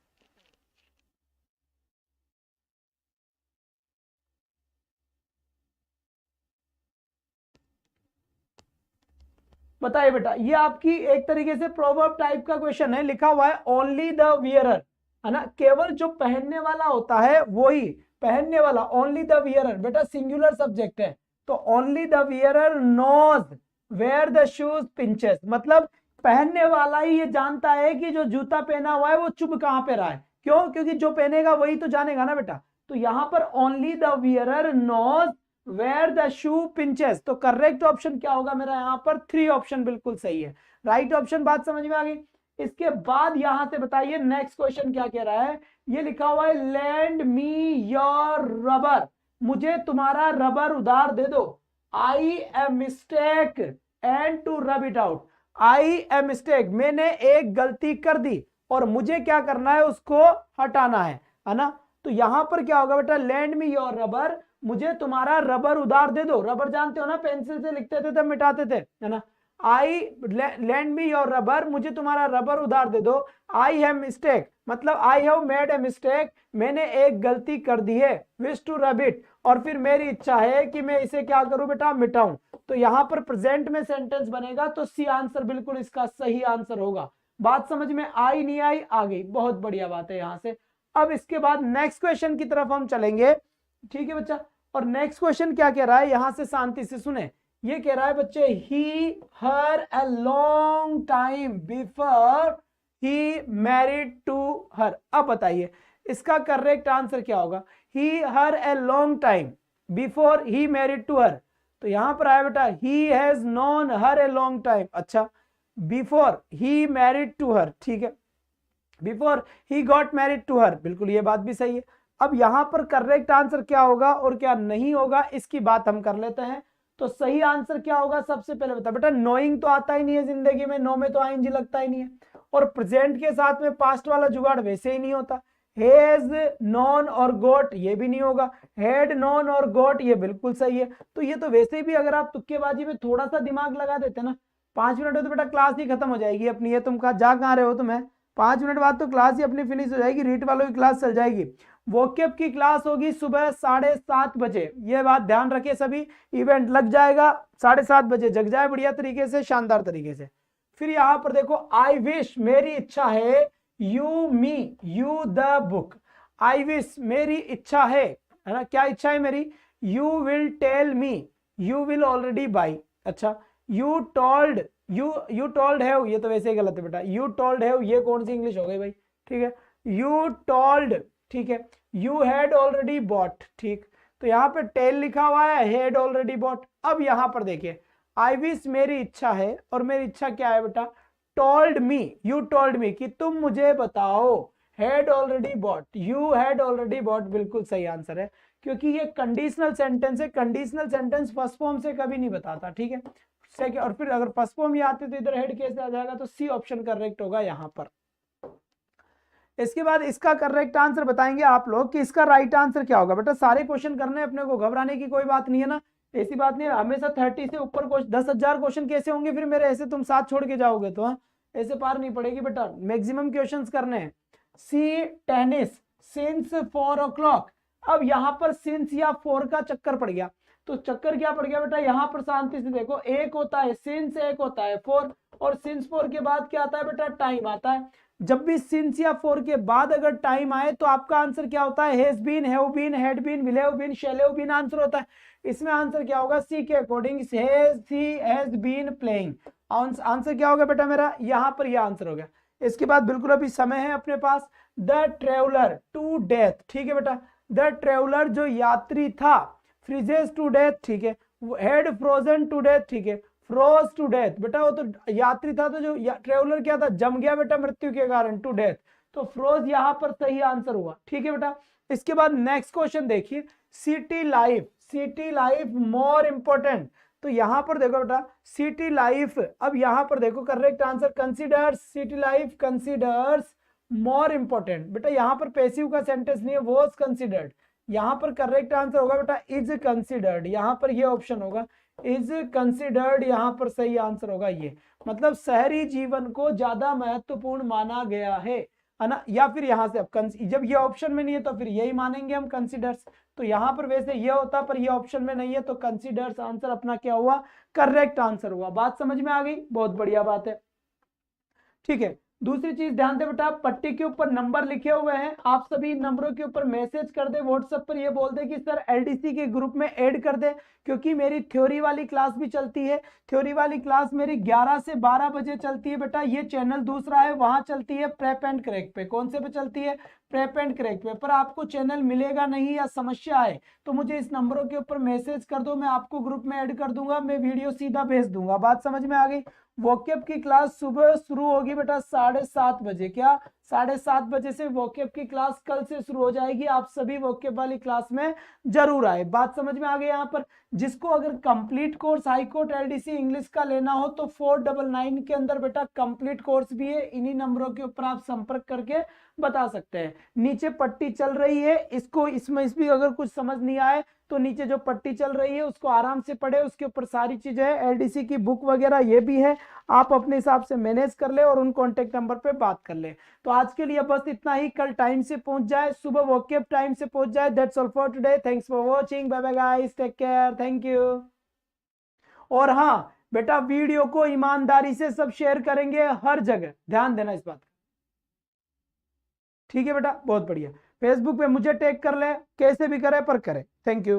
[SPEAKER 1] बताइए बेटा, ये आपकी एक तरीके से प्रोवर्ब टाइप का क्वेश्चन है, लिखा हुआ है ओनली द वियरर, है ना, केवल जो पहनने वाला होता है वही, पहनने वाला, ओनली द वियरर, बेटा सिंगुलर सब्जेक्ट है, तो only the wearer knows where the shoes pinches, मतलब पहनने वाला ही ये जानता है कि जो जूता पहना हुआ है वो चुभ कहां पे रहा है। क्यों? क्योंकि जो पहनेगा वही तो जानेगा ना बेटा। तो यहां पर only the wearer knows where the shoe pinches, तो करेक्ट ऑप्शन क्या होगा मेरा यहां पर? 3 ऑप्शन बिल्कुल सही है, राइट ऑप्शन। बात समझ में आ गई? इसके बाद यहां से बताइए नेक्स्ट क्वेश्चन क्या कह रहा है, ये लिखा हुआ है लैंड मी योर रबर, मुझे तुम्हारा रबर उधार दे दो, I a mistake and to rub it out, I a mistake, मैंने एक गलती कर दी और मुझे क्या करना है? उसको हटाना है ना। तो यहां पर क्या होगा बेटा? लैंड मी योर रबर, मुझे तुम्हारा रबर उधार दे दो, रबर जानते हो ना, पेंसिल से लिखते थे तब मिटाते थे, है ना। आई लैंड मी योर रबर, मुझे तुम्हारा रबर उधार दे दो, आई हैव मिस्टेक, मतलब I have made a mistake, मैंने एक गलती कर दी है, विश टू रब इट, और फिर मेरी इच्छा है कि मैं इसे क्या करूं बेटा? मिटाऊं। तो यहां पर प्रेजेंट में सेंटेंस बनेगा, तो सी आंसर बिल्कुल इसका सही आंसर होगा। बात समझ में आई नहीं आई? आ गई, बहुत बढ़िया बात है यहां से। अब इसके बाद नेक्स्ट क्वेश्चन की तरफ हम चलेंगे, ठीक है बच्चा। और नेक्स्ट क्वेश्चन क्या कह रहा है, यहां से शांति से सुने, ये कह रहा है बच्चे, he her a long time before he married to her. अब बताइए इसका करेक्ट आंसर क्या होगा? He her a long time before he married to her, तो यहां पर आया बेटा he has known her a long time, अच्छा before he married to her, ठीक है, before he got married to her, बिल्कुल ये बात भी सही है। अब यहां पर करेक्ट आंसर क्या होगा और क्या नहीं होगा इसकी बात हम कर लेते हैं। तो सही आंसर क्या होगा? सबसे पहले बता बेटा, नोइंग तो आता ही नहीं है जिंदगी में, नो में तो आईएनजी लगता ही नहीं है, और प्रेजेंट के साथ में पास्ट वाला जुगाड़ वैसे ही नहीं होता। हैज नॉन और गोट ये भी नहीं होगा, हैड नॉन और गोट ये बिल्कुल सही है। तो ये तो वैसे भी अगर आप तुक्केबाजी में थोड़ा सा दिमाग लगा देते ना, 5 मिनट में तो बेटा क्लास ही खत्म हो जाएगी अपनी। ये तुम जा कहां रहे हो? तुम्हें 5 मिनट बाद तो क्लास ही अपनी फिनिश हो जाएगी, रीट वालों की क्लास चल जाएगी। वोकेब की क्लास होगी सुबह 7:30 बजे, ये बात ध्यान रखे सभी। इवेंट लग जाएगा 7:30 बजे, जग जाए बढ़िया तरीके से, शानदार तरीके से। फिर यहां पर देखो, आई विश मेरी इच्छा है, you me you the book. I wish मेरी इच्छा है ना, क्या इच्छा है मेरी, you will tell me, you will already by. अच्छा, you told, you told have, ये तो वैसे ही गलत है बेटा, यू टोल्ड हैव ये कौन सी इंग्लिश हो गई भाई, ठीक है, यू टोल्ड, ठीक है, यू हैड ऑलरेडी बॉट, ठीक, तो यहां पे टेल लिखा हुआ है, हैड ऑलरेडी बॉट। अब यहां पर देखिए, आई विश मेरी इच्छा है, और मेरी इच्छा क्या है बेटा, told me, you told me कि तुम मुझे बताओ, had already bought, you had already bought, बिल्कुल सही आंसर है, क्योंकि ये कंडीशनल सेंटेंस है, कंडीशनल सेंटेंस फर्स्ट फॉर्म से कभी नहीं बताता, ठीक है। सेकंड, और फिर अगर फर्स्ट फॉर्म ही आते तो इधर हेड कैसे आ जाएगा, तो सी ऑप्शन करेक्ट होगा यहां पर। इसके बाद इसका करेक्ट आंसर बताएंगे आप लोग कि इसका राइट आंसर क्या होगा। बेटा सारे क्वेश्चन करने, अपने को घबराने की कोई बात नहीं है ना, ऐसी बात नहीं है, हमेशा 30 से ऊपर 10,000 क्वेश्चन कैसे होंगे फिर मेरे, ऐसे तुम साथ छोड़ के जाओगे तो, ऐसे पार नहीं पड़ेगी बेटा, मैक्सिमम क्वेश्चन करने हैं। सी टेनिस सिंस 4 o'clock, अब यहां पर सिंस या 4 का चक्कर पड़ गया, तो चक्कर क्या पड़ गया बेटा, यहां पर शांति से देखो, एक होता है सिंस, एक होता है 4, और सिंस 4 के बाद क्या आता है बेटा, टाइम आता है। जब भी सिंस या 4 के बाद अगर टाइम आए तो आपका आंसर क्या होता है, has been, have been, had been, will have been, shall have been answer होता है। इसमें आंसर क्या होगा, सी के according C has been playing, answer क्या होगा बेटा मेरा, यहां पर यह आंसर हो गया। इसके बाद बिल्कुल अभी समय है अपने पास, द ट्रेवलर टू डेथ, ठीक है बेटा, द ट्रेवलर जो यात्री था, फ्रीजेस टू डेथ, ठीक है, हेड फ्रोजन टू डेथ, ठीक है, फ्रोज टू डेथ, बेटा वो तो यात्री था, तो जो ट्रेवलर क्या था, जम गया बेटा मृत्यु के कारण, टू डेथ, तो फ्रोज यहां पर सही आंसर हुआ, ठीक है बेटा। इसके बाद नेक्स्ट क्वेश्चन देखिए, सिटी लाइफ मोर इंपॉर्टेंट, तो यहां पर देखो बेटा सिटी लाइफ, अब यहां पर देखो correct answer, considers, city life considers more important, बेटा यहां पर पैसिव का सेंटेंस नहीं है, वॉज कंसीडर्ड, यहां पर करेक्ट आंसर होगा बेटा इज कंसीडर्ड, यहां पर ये ऑप्शन होगा इज कंसीडर्ड, यहां पर सही आंसर होगा ये, मतलब शहरी जीवन को ज्यादा महत्वपूर्ण माना गया है ना, या फिर यहां से अब जब ये ऑप्शन में नहीं है तो फिर यही मानेंगे हम कंसीडर्स, तो यहां पर वैसे ये होता पर ये ऑप्शन में नहीं है, तो कंसीडर्स आंसर अपना क्या हुआ, करेक्ट आंसर हुआ। बात समझ में आ गई, बहुत बढ़िया बात है, ठीक है। दूसरी चीज ध्यान दे बेटा, पट्टी के ऊपर नंबर लिखे हुए हैं, आप सभी नंबरों के ऊपर मैसेज कर दे व्हाट्सएप पर, ये बोल दे कि सर एलडीसी के ग्रुप में ऐड कर दे, क्योंकि मेरी थ्योरी वाली क्लास भी चलती है, थ्योरी वाली क्लास मेरी 11 से 12 बजे चलती है बेटा, ये चैनल दूसरा है, वहां चलती है प्रेप एंड क्रैक पे, कौन से पे चलती है, प्रेप एंड क्रैक पे, पर आपको चैनल मिलेगा नहीं या समस्या है तो मुझे इस नंबरों के ऊपर मैसेज कर दो, मैं आपको ग्रुप में ऐड कर दूंगा, मैं वीडियो सीधा भेज दूंगा। बात समझ में आ गई। वोकेब की क्लास सुबह शुरू होगी बेटा 7:30 बजे, क्या 7:30 बजे से वोकेब की क्लास कल से शुरू हो जाएगी, आप सभी वोकेब वाली क्लास में जरूर आए। बात समझ में आ गई। यहाँ पर जिसको अगर complete course high court LDC English का लेना हो तो 499 के अंदर बेटा कंप्लीट कोर्स भी है, इन्हीं नंबरों के ऊपर आप संपर्क करके बता सकते हैं। नीचे पट्टी चल रही है, इसको इसमें भी अगर कुछ समझ नहीं आए तो नीचे जो पट्टी चल रही है उसको आराम से पढ़े, उसके ऊपर सारी चीजें है, एलडीसी की बुक वगैरह ये भी है, आप अपने हिसाब से मैनेज कर ले और उन कॉन्टेक्ट नंबर पे बात कर ले। तो आज के लिए बस इतना ही, कल टाइम से पहुंच जाए, सुबह वोकेब टाइम से पहुंच जाए। That's all for today, thanks for watching, bye bye guys, take care, thank you. और हाँ बेटा वीडियो को ईमानदारी से सब शेयर करेंगे हर जगह, ध्यान देना इस बात, ठीक है बेटा, बहुत बढ़िया। फेसबुक पे मुझे टैग कर ले, कैसे भी करे पर करे। Thank you.